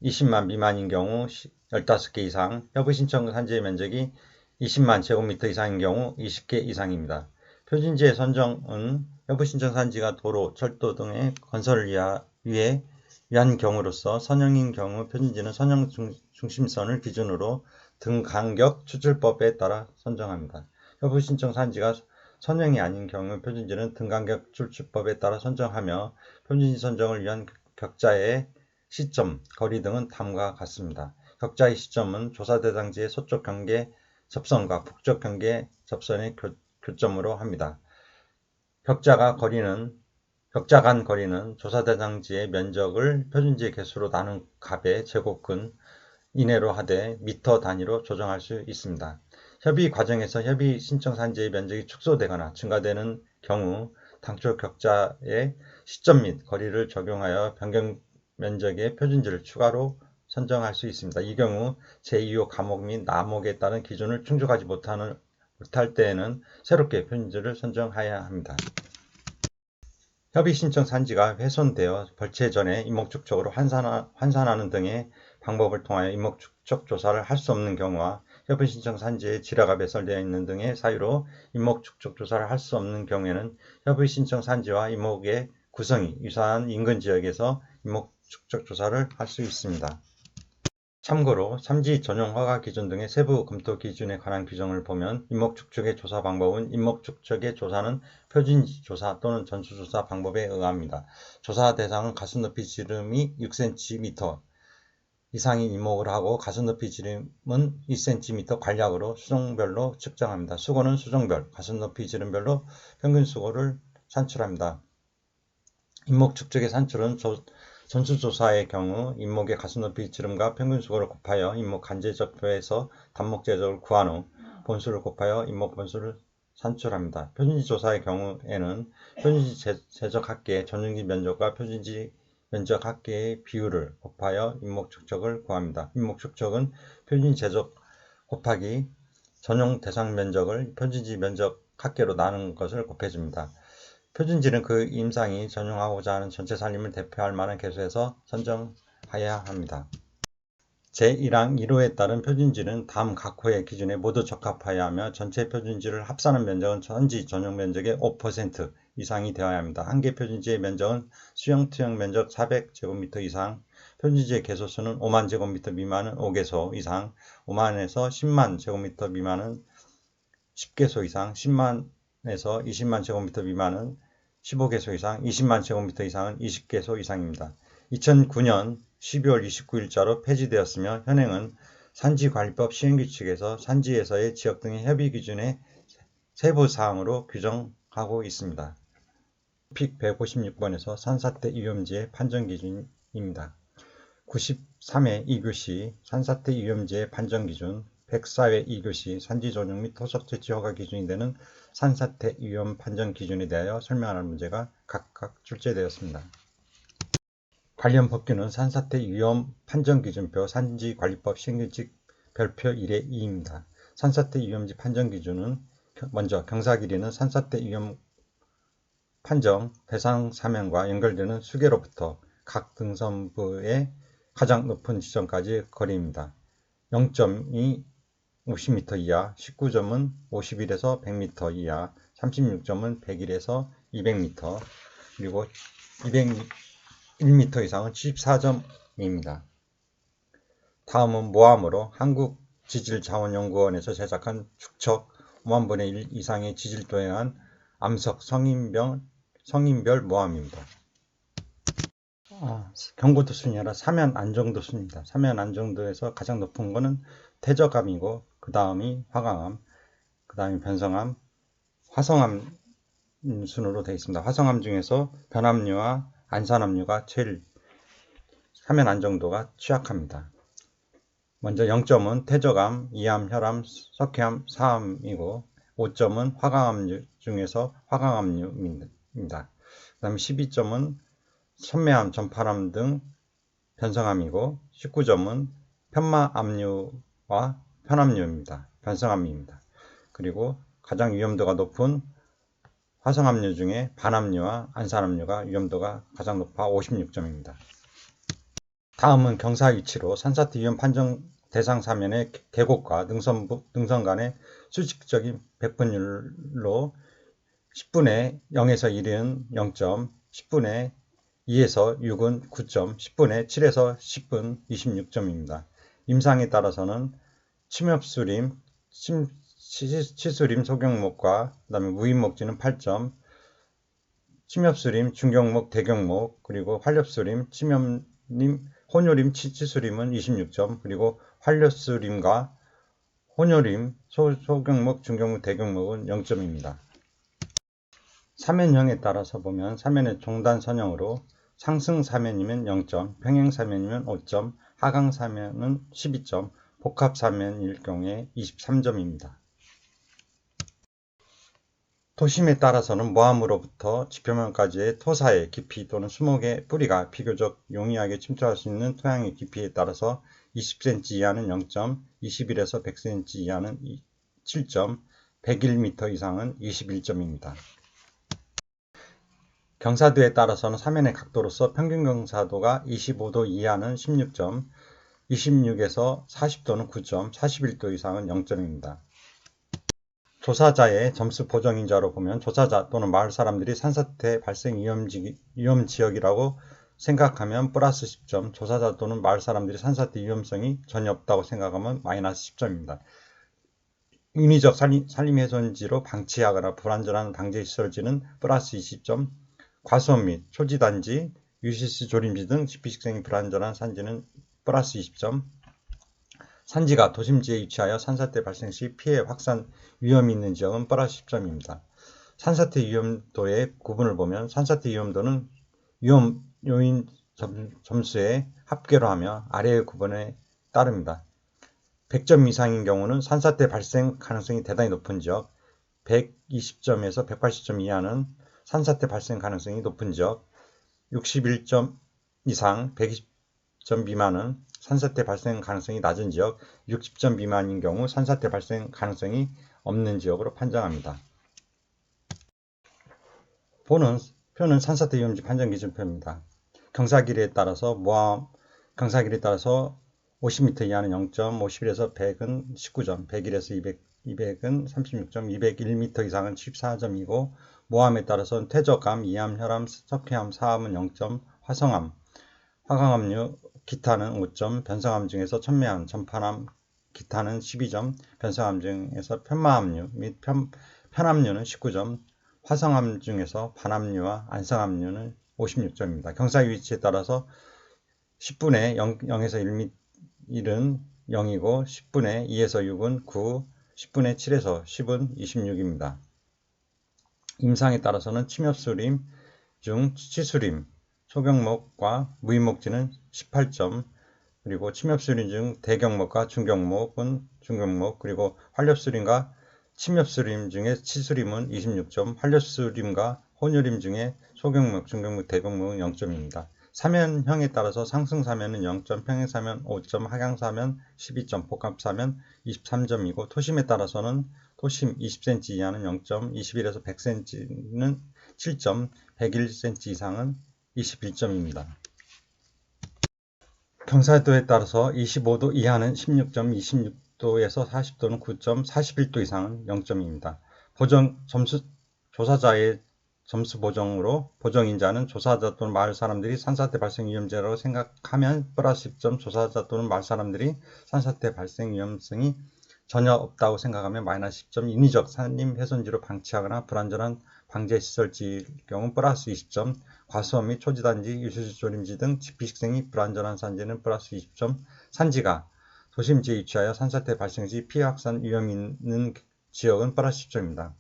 20만 미만인 경우 15개 이상, 협의 신청 산지의 면적이 20만 제곱미터 이상인 경우 20개 이상입니다. 표준지의 선정은 협의 신청 산지가 도로, 철도 등의 건설을 위한 경우로서 선형인 경우 표준지는 선형 중심선을 기준으로 등간격 추출법에 따라 선정합니다. 협의 신청 산지가 선형이 아닌 경우 표준지는 등간격 추출법에 따라 선정하며 표준지 선정을 위한 격자의 시점, 거리 등은 다음과 같습니다. 격자의 시점은 조사 대상지의 서쪽 경계 접선과 북쪽 경계 접선의 교점으로 합니다. 격자 간 거리는 조사 대상지의 면적을 표준지의 개수로 나눈 값의 제곱근 이내로 하되 미터 단위로 조정할 수 있습니다. 협의 과정에서 협의 신청 산지의 면적이 축소되거나 증가되는 경우 당초 격자의 시점 및 거리를 적용하여 변경 면적의 표준지를 추가로 선정할 수 있습니다. 이 경우 제2호 과목 및 나목에 따른 기준을 충족하지 못할 때에는 새롭게 표준지를 선정해야 합니다. 협의 신청 산지가 훼손되어 벌채 전에 임목축적으로 환산하는 등의 방법을 통하여 임목축적 조사를 할 수 없는 경우와 협의 신청 산지에 지라가 배설되어 있는 등의 사유로 임목축적 조사를 할 수 없는 경우에는 협의 신청 산지와 임목의 구성이 유사한 인근 지역에서 임목축적 조사를 할 수 있습니다. 참고로 산지 전용 허가 기준 등의 세부 검토 기준에 관한 규정을 보면 임목축적의 조사 방법은 임목축적의 조사는 표준지 조사 또는 전수조사 방법에 의합니다. 조사 대상은 가슴높이 지름이 6cm 이상인 임목을 하고 가슴높이 지름은 2cm 관략으로 수종별로 측정합니다. 수고는 수종별, 가슴높이 지름별로 평균 수고를 산출합니다. 임목축적의 산출은 전수조사의 경우 임목의 가슴높이 지름과 평균 수고를 곱하여 임목 간제적표에서 단목제적을 구한 후 본수를 곱하여 임목 본수를 산출합니다. 표준지 조사의 경우에는 표준지 제적 합계 전용지 면적과 표준지 면적 합계의 비율을 곱하여 임목축척을 구합니다. 임목축척은 표준지 제적 곱하기 전용 대상 면적을 표준지 면적 합계로 나눈 것을 곱해줍니다. 표준지는 그 임상이 전용하고자 하는 전체 산림을 대표할 만한 개수에서 선정하여야 합니다. 제1항 1호에 따른 표준지는 다음 각 호의 기준에 모두 적합하여야 하며 전체 표준지를 합산한 면적은 현지 전용 면적의 5% 이상이 되어야 합니다. 한 개 표준지의 면적은 수용 투영 면적 400제곱미터 이상, 표준지의 개소수는 5만 제곱미터 미만은 5개소 이상, 5만에서 10만 제곱미터 미만은 10개소 이상, 10만에서 20만 제곱미터 미만은 15개소 이상, 20만 제곱미터 이상은 20개소 이상입니다. 2009년 12월 29일자로 폐지되었으며 현행은 산지관리법 시행규칙에서 산지에서의 지역 등의 협의 기준의 세부사항으로 규정하고 있습니다. 픽 156번에서 산사태 위험지의 판정기준입니다. 93회 2교시 산사태 위험지의 판정기준, 104회 2교시 산지전용 및 토속채취 허가 기준이 되는 산사태 위험 판정 기준에 대하여 설명하는 문제가 각각 출제되었습니다. 관련 법규는 산사태 위험 판정기준표 산지관리법 시행규칙 별표 1의 2입니다. 산사태 위험지 판정기준은 먼저 경사길이는 산사태 위험 판정 대상 사면과 연결되는 수계로부터 각 등선부의 가장 높은 지점까지 거리입니다. 0점이 50m 이하, 19점은 51에서 100m 이하, 36점은 101에서 200m, 그리고 201m 이상은 74점입니다. 다음은 모함으로 한국지질자원연구원에서 제작한 축척 5만분의 1 이상의 지질도에 의한 암석 성인별 모함입니다. 경고도 순이 아니라 사면 안정도 순입니다. 사면 안정도에서 가장 높은 것은 태저감이고 그 다음이 화강암, 그 다음이 변성암, 화성암 순으로 되어 있습니다. 화성암 중에서 변암류와 안산암류가 제일 사면 안정도가 취약합니다. 먼저 0점은 태저감, 2암, 혈암, 석회암, 사암이고 5점은 화강암류 중에서 화강암류입니다. 그 다음에 12점은 선매암, 전파암 등 변성암이고 19점은 편마암류와 편암류입니다. 변성암입니다. 그리고 가장 위험도가 높은 화성암류 중에 반암류와 안산암류가 위험도가 가장 높아 56점입니다. 다음은 경사 위치로 산사태 위험 판정 대상 사면의 계곡과 능선 간의 수직적인 백분율로 10분의 0에서 1은 0점, 10분의 2에서 6은 9점, 10분의 7에서 10은 26점입니다. 임상에 따라서는 침엽수림, 치수림 소경목과 그 다음에 무인목지는 8점, 침엽수림, 중경목, 대경목, 그리고 활렵수림, 침엽림, 혼요림, 치수림은 26점, 그리고 활렵수림과 혼요림, 소경목, 중경목, 대경목은 0점입니다. 사면형에 따라서 보면 사면의 종단 선형으로 상승 사면이면 0점, 평행 사면이면 5점, 하강 사면은 12점, 복합 사면일 경우에 23점입니다. 토심에 따라서는 모함으로부터 지표면까지의 토사의 깊이 또는 수목의 뿌리가 비교적 용이하게 침투할 수 있는 토양의 깊이에 따라서 20cm 이하는 0점, 21에서 100cm 이하는 7점, 101m 이상은 21점입니다. 경사도에 따라서는 사면의 각도로서 평균 경사도가 25도 이하는 16점, 26에서 40도는 9점, 41도 이상은 0점입니다. 조사자의 점수 보정인자로 보면 조사자 또는 마을 사람들이 산사태 발생 위험 지역이라고 생각하면 플러스 10점, 조사자 또는 마을 사람들이 산사태 위험성이 전혀 없다고 생각하면 마이너스 10점입니다. 인위적 산림훼손지로 방치하거나 불안전한 방제시설지는 플러스 20점, 과수원 및 초지단지, 유실수 조림지 등 지피식생이 불안전한 산지는 플러스 20점, 산지가 도심지에 위치하여 산사태 발생 시 피해 확산 위험이 있는 지역은 플러스 10점입니다. 산사태 위험도의 구분을 보면 산사태 위험도는 위험 요인 점수의 합계로 하며 아래의 구분에 따릅니다. 100점 이상인 경우는 산사태 발생 가능성이 대단히 높은 지역, 120점에서 180점 이하는 산사태 발생 가능성이 높은 지역, 61점이 이상 120점 미만은 산사태 발생 가능성이 낮은 지역, 60점 미만인 경우 산사태 발생 가능성이 없는 지역으로 판정합니다. 표는 산사태 위험지 판정 기준표입니다. 경사길이에 따라서 50m 이하는 0점, 50일에서 100은 19점, 100일에서 200은 36점, 201m 이상은 14점이고 모함에 따라서는 퇴적암, 이암, 혈암, 석회암, 사암은 0점, 화성암, 화강암류, 기타는 5점, 변성암 중에서 천매암, 전파암, 기타는 12점, 변성암 중에서 편마암류 및 편암류는 19점, 화성암 중에서 반암류와 안성암류는 56점입니다. 경사 위치에 따라서 10분의 0에서 1은 0이고 10분의 2에서 6은 9, 10분의 7에서 10은 26입니다. 임상에 따라서는 침엽수림 중 치수림, 소경목과 무인목지는 18점, 그리고 침엽수림 중 대경목과 중경목은 중경목, 그리고 활렵수림과 침엽수림 중에 치수림은 26점, 활렵수림과 혼유림 중에 소경목, 중경목, 대경목은 0점입니다. 사면형에 따라서 상승사면은 0점, 평행사면 5점, 하강사면 12점, 복합사면 23점이고 토심에 따라서는 토심 20cm 이하는 0점, 21에서 100cm는 7점, 101cm 이상은 21점입니다. 경사도에 따라서 25도 이하는 16점, 26도에서 40도는 9점, 41도 이상은 0점입니다. 조사자의 점수 보정으로 보정인자는 조사자 또는 마을 사람들이 산사태 발생 위험자라고 생각하면 플러스 10점, 조사자 또는 마을 사람들이 산사태 발생 위험성이 전혀 없다고 생각하면 마이너스 10점, 인위적 산림 훼손지로 방치하거나 불안전한 방제시설지일 경우 플러스 20점, 과수원 및 초지단지, 유수지 조림지 등 지피식생이 불안전한 산지는 플러스 20점, 산지가 도심지에 위치하여 산사태 발생 시 피해 확산 위험이 있는 지역은 플러스 10점입니다.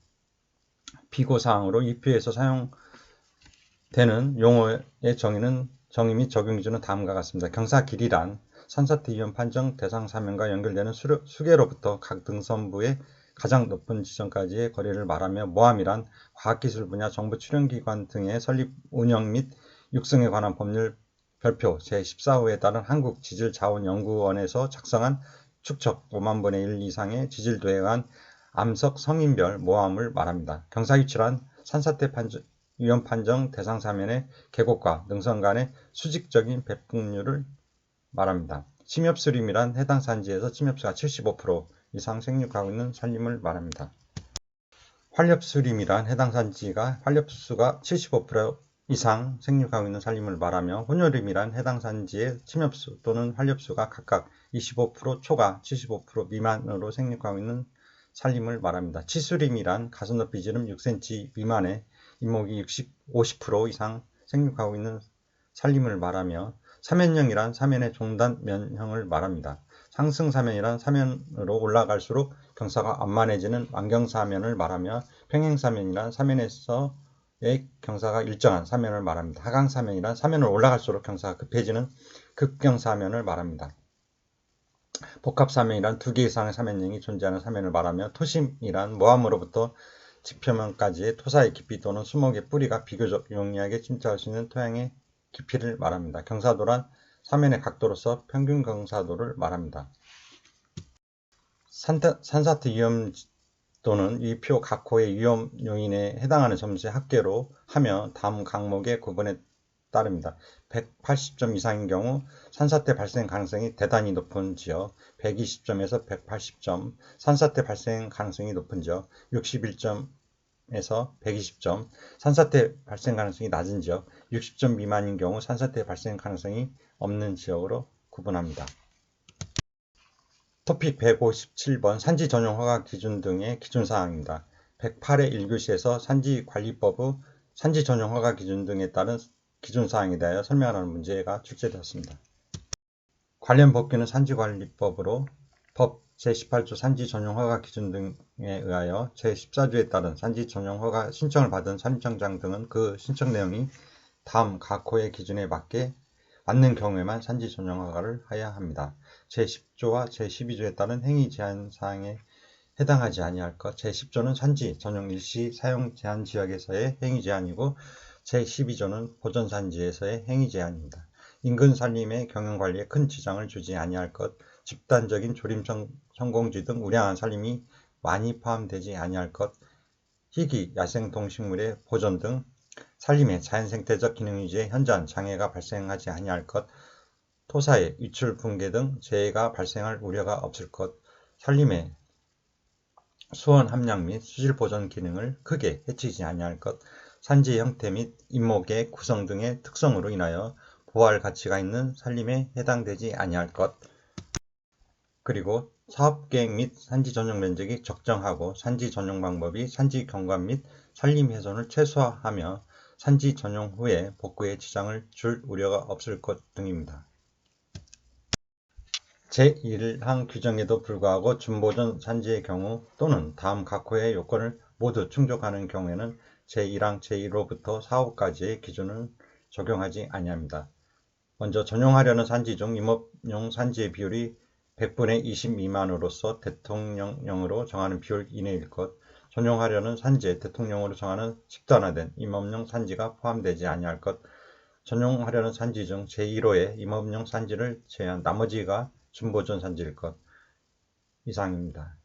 비고사항으로 이 표에서 사용되는 용어의 정의 및 적용 기준은 다음과 같습니다. 경사길이란 산사태 위험 판정 대상 사면과 연결되는 수계로부터 각 등선부의 가장 높은 지점까지의 거리를 말하며 모함이란 과학기술 분야 정부 출연기관 등의 설립, 운영 및 육성에 관한 법률 별표 제14호에 따른 한국지질자원연구원에서 작성한 축척 50,000분의 1 이상의 지질도에 의한 암석 성인별 모함을 말합니다. 경사유치란 산사태 위험 판정 대상 사면의 계곡과 능선 간의 수직적인 배풍률을 말합니다. 침엽수림이란 해당 산지에서 침엽수가 75% 이상 생육하고 있는 산림을 말합니다. 활렵수림이란 해당 산지가 활렵수가 75% 이상 생육하고 있는 산림을 말하며 혼혈림이란 해당 산지의 침엽수 또는 활렵수가 각각 25% 초과 75% 미만으로 생육하고 있는 산림을 말합니다. 치수림이란 가슴높이 지름 6cm 미만의 인목이 50% 이상 생육하고 있는 산림을 말하며 사면형이란 사면의 종단면형을 말합니다. 상승사면이란 사면으로 올라갈수록 경사가 완만해지는 완경사면을 말하며 평행사면이란 사면에서의 경사가 일정한 사면을 말합니다. 하강사면이란 사면을 올라갈수록 경사가 급해지는 급경사면을 말합니다. 복합사면이란 2개 이상의 사면형이 존재하는 사면을 말하며 토심이란 모함으로부터 지표면까지의 토사의 깊이 또는 수목의 뿌리가 비교적 용이하게 침투할 수 있는 토양의 깊이를 말합니다. 경사도란 사면의 각도로서 평균 경사도를 말합니다. 산사태 위험도는 이 표 각 호의 위험 요인에 해당하는 점수의 합계로 하며 다음 항목의 구분에 따릅니다. 180점 이상인 경우 산사태 발생 가능성이 대단히 높은 지역, 120점에서 180점, 산사태 발생 가능성이 높은 지역, 61점에서 120점, 산사태 발생 가능성이 낮은 지역, 60점 미만인 경우 산사태 발생 가능성이 없는 지역으로 구분합니다. 토픽 157번 산지 전용 허가 기준 등의 기준사항입니다. 108회 1교시에서 산지관리법의 산지 전용 허가 기준 등에 따른 기준사항에 대하여 설명하는 문제가 출제되었습니다. 관련 법규는 산지관리법으로 법 제18조 산지 전용 허가 기준 등에 의하여 제14조에 따른 산지 전용 허가 신청을 받은 산림청장 등은 그 신청 내용이 다음 각 호의 기준에 맞는 경우에만 산지 전용 허가를 하여야 합니다. 제10조와 제12조에 따른 행위 제한 사항에 해당하지 아니할 것. 제10조는 산지 전용 일시 사용 제한 지역에서의 행위 제한이고 제12조는 보전 산지에서의 행위 제한입니다. 인근 산림의 경영관리에 큰 지장을 주지 아니할 것, 집단적인 조림 성공지 등 우량한 산림이 많이 포함되지 아니할 것, 희귀 야생동식물의 보존 등 산림의 자연생태적 기능 유지에 현저한 장애가 발생하지 아니할 것, 토사의 유출 붕괴 등 재해가 발생할 우려가 없을 것, 산림의 수온 함량 및 수질 보존 기능을 크게 해치지 아니할 것, 산지의 형태 및 인목의 구성 등의 특성으로 인하여 보호할 가치가 있는 산림에 해당되지 아니할 것, 그리고 사업계획 및 산지 전용 면적이 적정하고 산지 전용 방법이 산지 경관 및 산림 훼손을 최소화하며 산지 전용 후에 복구에 지장을 줄 우려가 없을 것 등입니다. 제1항 규정에도 불구하고 준보존 산지의 경우 또는 다음 각 호의 요건을 모두 충족하는 경우에는 제1항 제1호부터 4호까지의 기준을 적용하지 아니합니다. 먼저 전용하려는 산지 중 임업용 산지의 비율이 100분의 20 미만으로서 대통령령으로 정하는 비율 이내일 것, 전용하려는 산지에 대통령령으로 정하는 10단화된 임업용 산지가 포함되지 아니할 것, 전용하려는 산지 중 제1호의 임업용 산지를 제외한 나머지가 준보존 산지일 것. 이상입니다.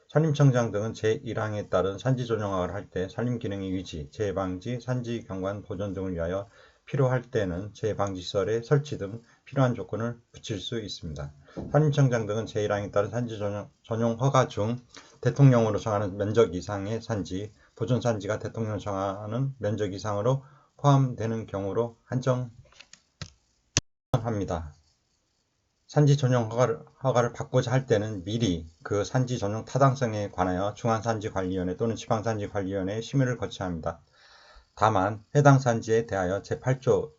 산림청장 등은 제1항에 따른 산지 전용화를 할 때 산림 기능의 유지, 재해방지, 산지 경관 보존 등을 위하여 필요할 때는 재해방지시설의 설치 등 필요한 조건을 붙일 수 있습니다. 산림청장 등은 제1항에 따른 산지 전용 허가 중 대통령령으로 정하는 면적 이상의 산지, 보존 산지가 대통령령으로 정하는 면적 이상으로 포함되는 경우로 한정합니다. 산지 전용 허가를 받고자 할 때는 미리 그 산지 전용 타당성에 관하여 중앙산지관리위원회 또는 지방산지관리위원회의 심의를 거쳐야 합니다. 다만 해당 산지에 대하여 제8조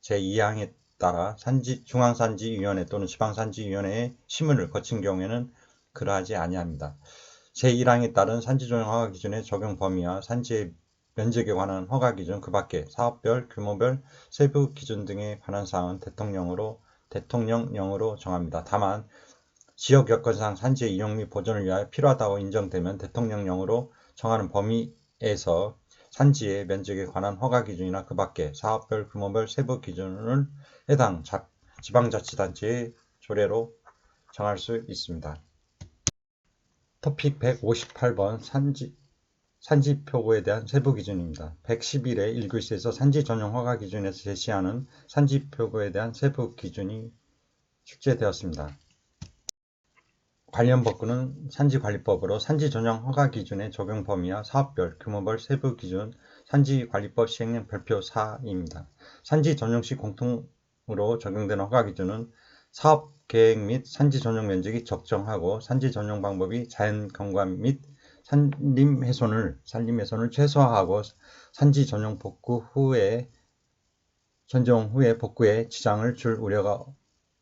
제2항에 따라 중앙산지위원회 또는 지방산지위원회의 심의를 거친 경우에는 그러하지 아니합니다. 제1항에 따른 산지 전용 허가 기준의 적용 범위와 산지의 면적에 관한 허가 기준, 그 밖에 사업별, 규모별, 세부 기준 등에 관한 사항은 대통령령으로 정합니다. 다만 지역 여건상 산지의 이용 및 보존을 위하여 필요하다고 인정되면 대통령령으로 정하는 범위에서 산지의 면적에 관한 허가 기준이나 그 밖에 사업별, 규모별, 세부 기준을 해당 지방자치단체의 조례로 정할 수 있습니다. 토픽 158번 산지 표고에 대한 세부 기준입니다. 111회 1교시에서 산지 전용 허가 기준에서 제시하는 산지 표고에 대한 세부 기준이 숙제되었습니다. 관련 법규는 산지관리법으로 산지 전용 허가 기준의 적용 범위와 사업별, 규모별 세부 기준, 산지관리법 시행령 별표 4입니다. 산지 전용 시 공통으로 적용되는 허가 기준은 사업 계획 및 산지 전용 면적이 적정하고 산지 전용 방법이 자연 경관 및 산림 훼손을 최소화하고 산지 전용 전용 후에 복구에 지장을 줄 우려가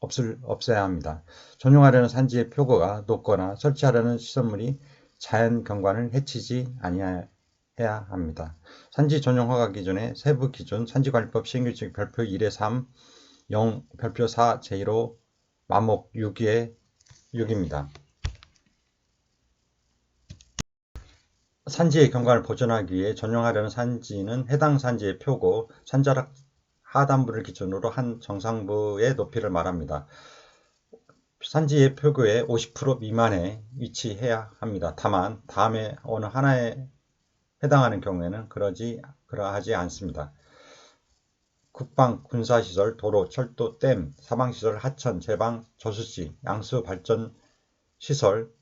없어야 합니다. 전용하려는 산지의 표고가 높거나 설치하려는 시설물이 자연 경관을 해치지 아니해야 합니다. 산지 전용 허가 기준의 세부 기준 산지관리법 시행규칙 별표 1의 3, 0 별표 4 제1호 마목 6의 6입니다. 산지의 경관을 보존하기 위해 전용하려는 산지는 해당 산지의 표고, 산자락 하단부를 기준으로 한 정상부의 높이를 말합니다. 산지의 표고의 50% 미만에 위치해야 합니다. 다만 다음에 어느 하나에 해당하는 경우에는 그러하지 않습니다. 국방, 군사시설, 도로, 철도, 댐, 사방시설, 하천, 제방, 저수지, 양수발전시설,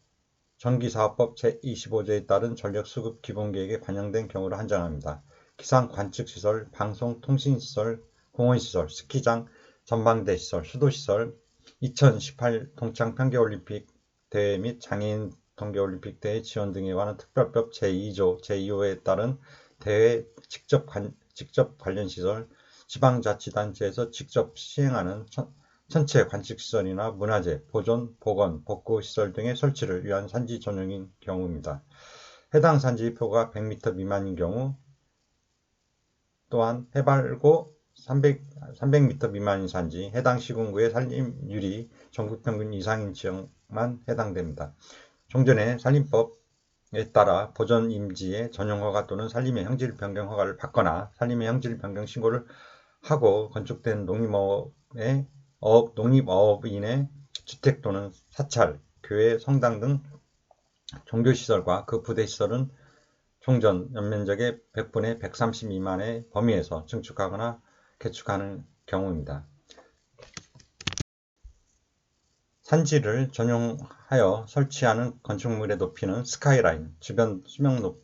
전기사업법 제25조에 따른 전력수급 기본계획에 반영된 경우로 한정합니다. 기상관측시설, 방송통신시설, 공원시설, 스키장, 전망대시설, 수도시설, 2018 동창 평계올림픽 대회 및 장애인 동계올림픽 대회 지원 등에 관한 특별법 제2조 제2호에 따른 대회 직접 관련시설, 지방자치단체에서 직접 시행하는 천체 관측시설이나 문화재, 보존, 복원, 복구시설 등의 설치를 위한 산지 전용인 경우입니다. 해당 산지 표가 100m 미만인 경우, 또한 해발고 300m 미만인 산지, 해당 시군구의 산림률이 전국평균 이상인 지역만 해당됩니다. 종전에 산림법에 따라 보존임지의 전용허가 또는 산림의 형질 변경 허가를 받거나 산림의 형질 변경 신고를 하고 건축된 농림어업인의 주택 또는 사찰, 교회, 성당 등 종교시설과 그 부대시설은 종전 연면적의 100분의 130 미만의 범위에서 증축하거나 개축하는 경우입니다. 산지를 전용하여 설치하는 건축물의 높이는 스카이라인, 주변 수목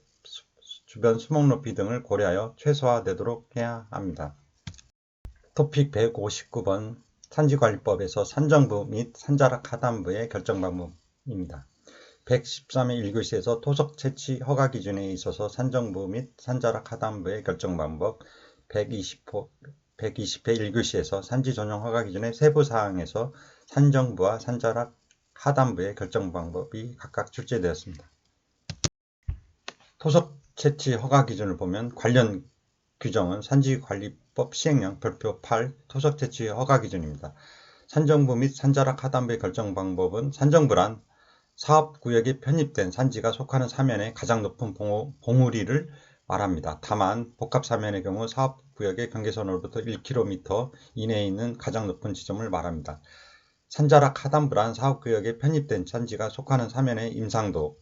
높이 등을 고려하여 최소화되도록 해야 합니다. 토픽 159번 산지관리법에서 산정부 및 산자락 하단부의 결정 방법입니다. 113회 1교시에서 토속 채취 허가 기준에 있어서 산정부 및 산자락 하단부의 결정 방법, 120회 1교시에서 산지 전용 허가 기준의 세부 사항에서 산정부와 산자락 하단부의 결정 방법이 각각 출제되었습니다. 토속 채취 허가 기준을 보면 관련 규정은 산지관리법 시행령 별표 8 토속 채취 허가 기준입니다. 산정부 및 산자락 하단부의 결정 방법은 산정부란 사업구역에 편입된 산지가 속하는 사면의 가장 높은 봉우리를 말합니다. 다만 복합사면의 경우 사업구역의 경계선으로부터 1km 이내에 있는 가장 높은 지점을 말합니다. 산자락 하단부란 사업구역에 편입된 산지가 속하는 사면의 임상도,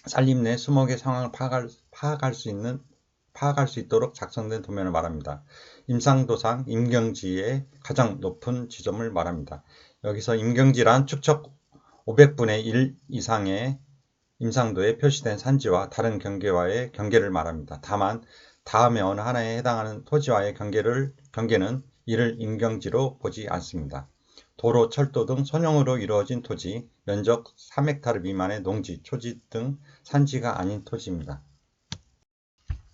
산림 내 수목의 상황을 파악할 수 있도록 작성된 도면을 말합니다. 임상도상 임경지의 가장 높은 지점을 말합니다. 여기서 임경지란 축척 500분의 1 이상의 임상도에 표시된 산지와 다른 경계와의 경계를 말합니다. 다만 다음에 어느 하나에 해당하는 토지와의 경계는 이를 임경지로 보지 않습니다. 도로, 철도 등 선용으로 이루어진 토지, 면적 3헥타르 미만의 농지, 초지 등 산지가 아닌 토지입니다.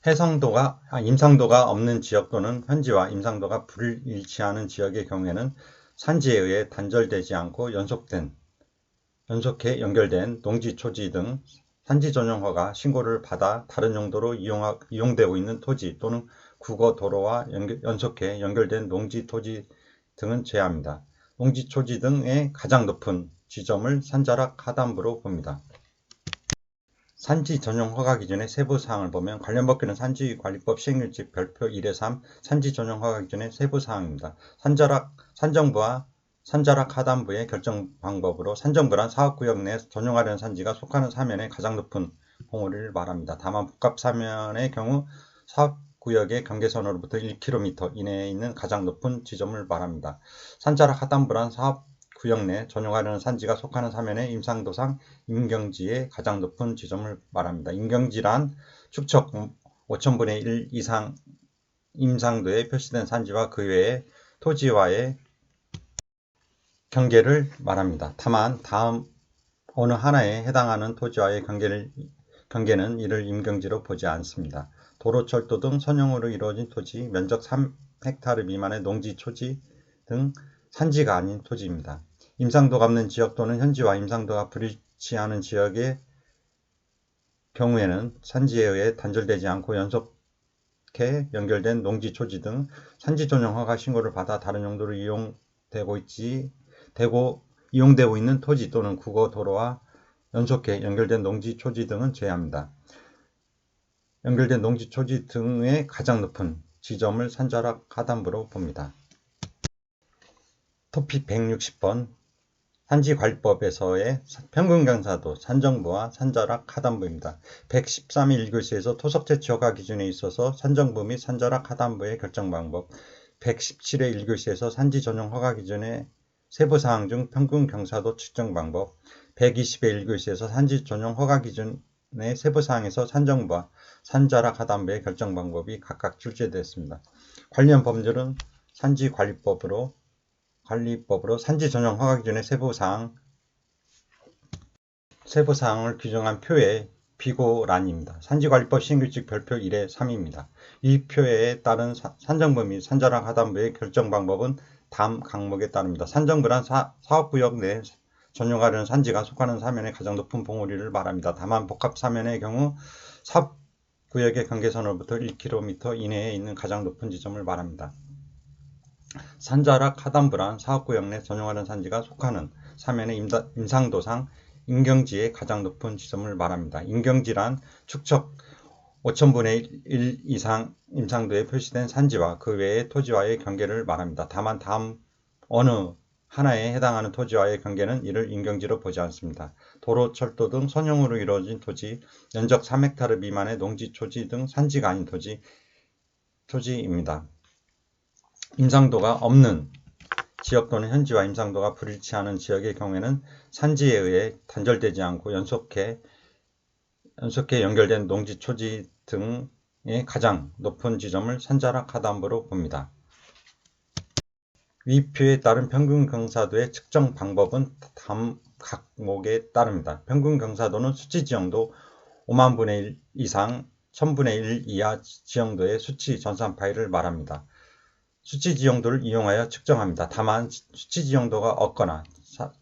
임상도가 없는 지역 또는 현지와 임상도가 불일치하는 지역의 경우에는 산지에 의해 단절되지 않고 연속해 연결된 농지, 초지 등 산지 전용 허가 신고를 받아 다른 용도로 이용되고 있는 토지 또는 국어 도로와 연속해 연결된 농지, 토지 등은 제외합니다. 농지, 초지 등의 가장 높은 지점을 산자락 하단부로 봅니다. 산지 전용 허가 기준의 세부 사항을 보면 관련 법규는 산지관리법 시행률집 별표 1에 3 산지 전용 허가 기준의 세부 사항입니다. 산정부와 산자락 하단부의 결정 방법으로 산정부란 사업구역 내 전용하려는 산지가 속하는 사면의 가장 높은 봉우리를 말합니다. 다만 복합사면의 경우 사업구역의 경계선으로부터 1km 이내에 있는 가장 높은 지점을 말합니다. 산자락 하단부란 사업구역 내 전용하려는 산지가 속하는 사면의 임상도상 임경지의 가장 높은 지점을 말합니다. 임경지란 축척 5000분의 1 이상 임상도에 표시된 산지와 그 외의 토지와의 경계를 말합니다. 다만 다음 어느 하나에 해당하는 토지와의 경계는 이를 임경지로 보지 않습니다. 도로, 철도 등 선용으로 이루어진 토지, 면적 3헥타르 미만의 농지, 초지 등 산지가 아닌 토지입니다. 임상도가 없는 지역 또는 현지와 임상도가 불일치하는 지역의 경우에는 산지에 의해 단절되지 않고 연속해 연결된 농지, 초지 등 산지 전용 허가 신고를 받아 다른 용도로 이용되고 있는 토지 또는 국어 도로와 연속해 연결된 농지, 초지 등은 제외합니다. 연결된 농지, 초지 등의 가장 높은 지점을 산자락 하단부로 봅니다. 토픽 160번 산지관리법에서의 평균경사도, 산정부와 산자락 하단부입니다. 113일 1교시에서 토속채취 허가 기준에 있어서 산정부 및 산자락 하단부의 결정 방법, 117회 1교시에서 산지 전용 허가 기준의 세부사항 중 평균경사도 측정 방법, 120회 1교시에서 산지 전용 허가 기준의 세부사항에서 산정부와 산자락 하단부의 결정 방법이 각각 출제되었습니다. 관련 법률은 산지관리법으로 산지 전용 허가 기준의 세부사항을 규정한 표의 비고란입니다. 산지관리법 시행규칙 별표 1에 3입니다. 이 표에 따른 산정부 및 산자락 하단부의 결정 방법은 다음 항목에 따릅니다. 산정부란 사업구역 내 전용하려는 산지가 속하는 사면의 가장 높은 봉우리를 말합니다. 다만 복합사면의 경우 사업구역의 경계선으로부터 1km 이내에 있는 가장 높은 지점을 말합니다. 산자락 하단부란 사업구역 내 전용하려는 산지가 속하는 사면의 임상도상 임경지의 가장 높은 지점을 말합니다. 임경지란 축척 5천분의 1 이상 임상도에 표시된 산지와 그 외의 토지와의 경계를 말합니다. 다만 다음 어느 하나에 해당하는 토지와의 경계는 이를 인경지로 보지 않습니다. 도로, 철도 등 선용으로 이루어진 토지, 면적 3헥타르 미만의 농지, 초지 등 산지가 아닌 토지입니다. 임상도가 없는 지역 또는 현지와 임상도가 불일치하는 지역의 경우에는 산지에 의해 단절되지 않고 연속해 연결된 농지, 초지 등의 가장 높은 지점을 산자락 하단부로 봅니다. 위 표에 따른 평균 경사도의 측정 방법은 다음 각목에 따릅니다. 평균 경사도는 수치 지형도 5만분의 1 이상 1000분의 1 이하 지형도의 수치 전산 파일을 말합니다. 수치 지형도를 이용하여 측정합니다. 다만 수치 지형도가 없거나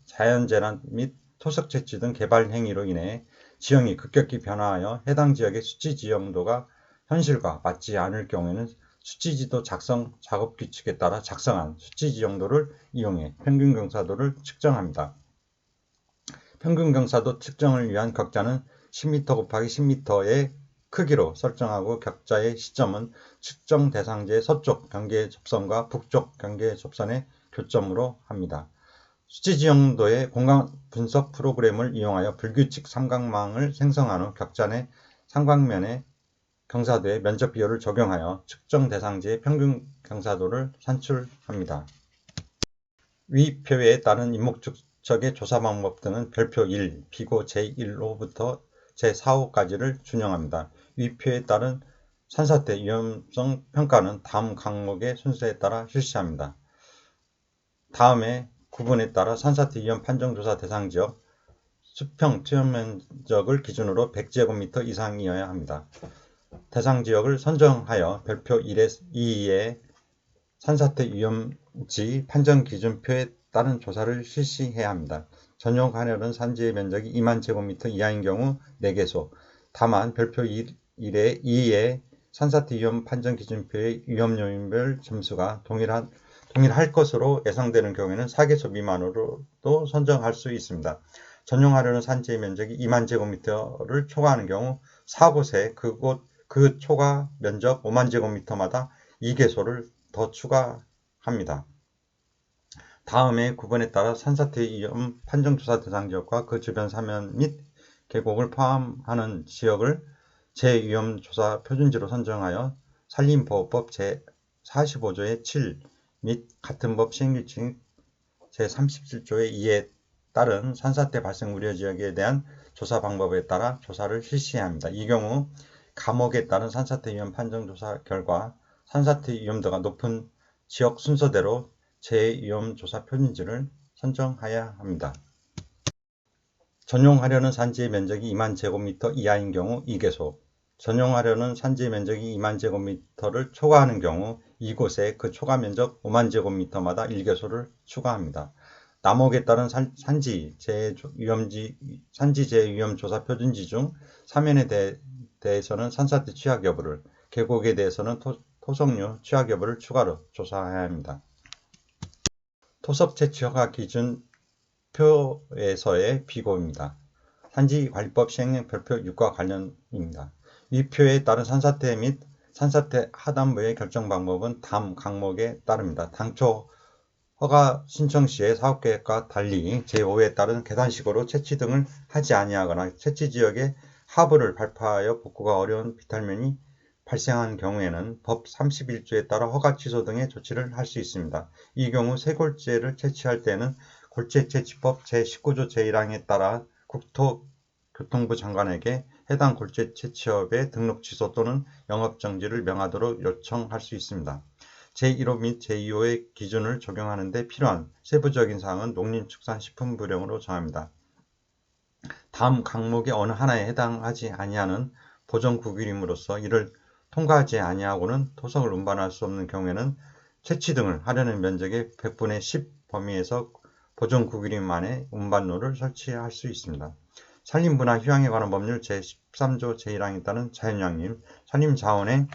자연재난 및 토속 채취 등 개발 행위로 인해 지형이 급격히 변화하여 해당 지역의 수치 지형도가 현실과 맞지 않을 경우에는 수치지도 작성 작업 규칙에 따라 작성한 수치 지형도를 이용해 평균 경사도를 측정합니다. 평균 경사도 측정을 위한 격자는 10m 곱하기 10m의 크기로 설정하고 격자의 시점은 측정 대상지의 서쪽 경계 접선과 북쪽 경계 접선의 교점으로 합니다. 수치 지형도의 공간 분석 프로그램을 이용하여 불규칙 삼각망을 생성한 후 격자 내 삼각면의 경사도의 면적 비율을 적용하여 측정 대상지의 평균 경사도를 산출합니다. 위 표에 따른 임목축척의 조사 방법 등은 별표 1, 비고 제1호부터 제4호까지를 준용합니다. 위 표에 따른 산사태 위험성 평가는 다음 항목의 순서에 따라 실시합니다. 다음에 구분에 따라 산사태 위험 판정조사 대상지역 수평 투영면적을 기준으로 100제곱미터 이상이어야 합니다. 대상지역을 선정하여 별표 2의 산사태 위험지 판정기준표에 따른 조사를 실시해야 합니다. 전용 가늘은 산지의 면적이 2만 제곱미터 이하인 경우 4개소, 다만 별표 1의 2의 산사태 위험 판정기준표의 위험요인별 점수가 동일할 것으로 예상되는 경우에는 4개소 미만으로도 선정할 수 있습니다. 전용하려는 산지의 면적이 2만 제곱미터를 초과하는 경우 4곳에 그 초과 면적 5만 제곱미터마다 2개소를 더 추가합니다. 다음에 구분에 따라 산사태 위험 판정조사 대상지역과 그 주변 사면 및 계곡을 포함하는 지역을 재위험조사 표준지로 선정하여 산림보호법 제45조의 7 및 같은 법 시행규칙 제37조의 2에 따른 산사태 발생 우려 지역에 대한 조사 방법에 따라 조사를 실시해야 합니다. 이 경우 감옥에 따른 산사태 위험 판정조사 결과 산사태 위험도가 높은 지역 순서대로 재위험조사 표준지를 선정해야 합니다. 전용하려는 산지의 면적이 2만 제곱미터 이하인 경우 2개소, 전용하려는 산지의 면적이 2만 제곱미터를 초과하는 경우 이곳에 그 초과 면적 5만 제곱미터마다 1개소를 추가합니다. 남옥에 따른 산지 재위험조사 표준지 중 사면에 대해서는 산사태 취약 여부를, 계곡에 대해서는 토속류 취약 여부를 추가로 조사해야 합니다. 토속 채취 허가 기준 표에서의 비고입니다. 산지관리법 시행령 별표 6과 관련입니다. 이 표에 따른 산사태 및 산사태 하단부의 결정 방법은 다음 항목에 따릅니다. 당초 허가 신청 시에 사업계획과 달리 제5에 따른 계단식으로 채취 등을 하지 아니하거나 채취 지역에 하부를 발파하여 복구가 어려운 비탈면이 발생한 경우에는 법 31조에 따라 허가 취소 등의 조치를 할 수 있습니다. 이 경우 쇠골재를 채취할 때는 골재채취법 제19조 제1항에 따라 국토교통부 장관에게 해당 골재 채취업의 등록 취소 또는 영업정지를 명하도록 요청할 수 있습니다. 제1호 및 제2호의 기준을 적용하는 데 필요한 세부적인 사항은 농림축산식품부령으로 정합니다. 다음 항목의 어느 하나에 해당하지 아니하는 보존구규림으로써 이를 통과하지 아니하고는 토성을 운반할 수 없는 경우에는 채취 등을 하려는 면적의 100분의 10 범위에서 보존구규림 안에 운반로를 설치할 수 있습니다. 산림부나 휴양에 관한 법률 제13조 제1항에 따른 자연양림, 산림자원의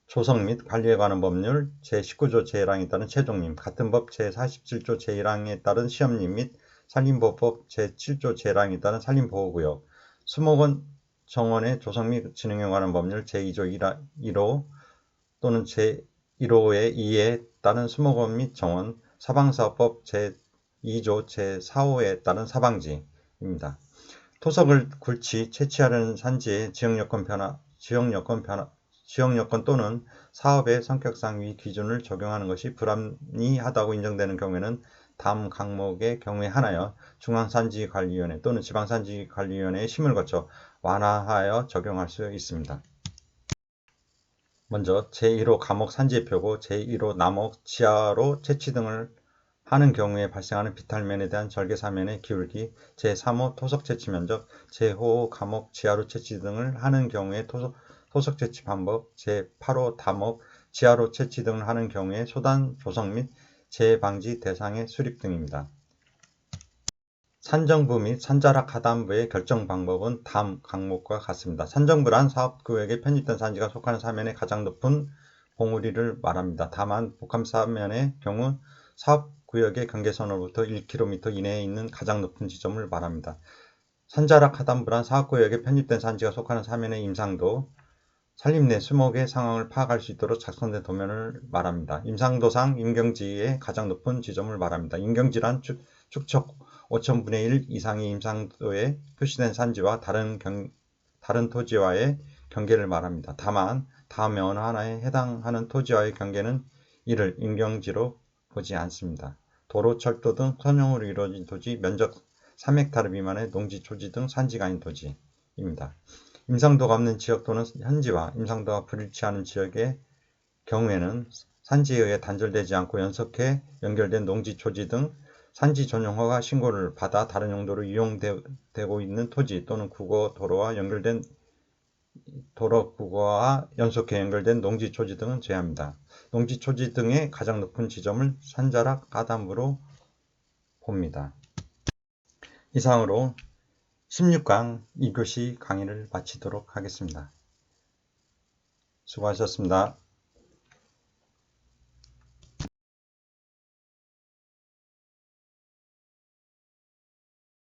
조성 및 관리에 관한 법률 제19조 제1항에 따른 채종림, 같은 법 제47조 제1항에 따른 시험림 및 산림보호법 제7조 제1항에 따른 산림보호구역, 수목원 정원의 조성 및 진흥에 관한 법률 제2조 1호 또는 제1호의 2에 따른 수목원 및 정원, 사방사업법 제2조 제4호에 따른 사방지입니다. 토석을 굴치 채취하려는 산지의 지역여건 또는 사업의 성격상 위 기준을 적용하는 것이 불합리하다고 인정되는 경우에는 다음 항목의 경우에 하나여 중앙산지관리위원회 또는 지방산지관리위원회의 심을 거쳐 완화하여 적용할 수 있습니다. 먼저 제1호 감옥 산지의 표고 제1호 남옥 지하로 채취 등을 하는 경우에 발생하는 비탈면에 대한 절개사면의 기울기, 제3호 토석 채취 면적, 제5호 감옥 지하로 채취 등을 하는 경우에 토석 채취 방법, 제8호 담옥 지하로 채취 등을 하는 경우에 소단 조성 및 재방지 대상의 수립 등입니다. 산정부 및 산자락 하단부의 결정 방법은 다음 항목과 같습니다. 산정부란 사업구역에 편입된 산지가 속하는 사면의 가장 높은 봉우리를 말합니다. 다만 복합사면의 경우 사업구역의 경계선으로부터 1km 이내에 있는 가장 높은 지점을 말합니다. 산자락 하단부란 사업구역에 편입된 산지가 속하는 사면의 임상도, 산림 내 수목의 상황을 파악할 수 있도록 작성된 도면을 말합니다. 임상도상 임경지의 가장 높은 지점을 말합니다. 임경지란 축척 5,000분의 1 이상의 임상도에 표시된 산지와 다른 토지와의 경계를 말합니다. 다만 다음에 어느 하나에 해당하는 토지와의 경계는 이를 임경지로 보지 않습니다. 도로, 철도 등 선용으로 이루어진 토지, 면적 3헥타르 미만의 농지, 초지 등 산지가 아닌 토지입니다. 임상도가 없는 지역 또는 현지와 임상도가 불일치하는 지역의 경우에는 산지에 의해 단절되지 않고 연속해 연결된 농지, 초지 등 산지 전용 허가 신고를 받아 다른 용도로 이용되고 있는 토지 또는 국어도로와 연속해 연결된 농지, 초지 등은 제외합니다. 농지, 초지 등의 가장 높은 지점을 산자락 하단부로 봅니다. 이상으로 16강 2교시 강의를 마치도록 하겠습니다. 수고하셨습니다.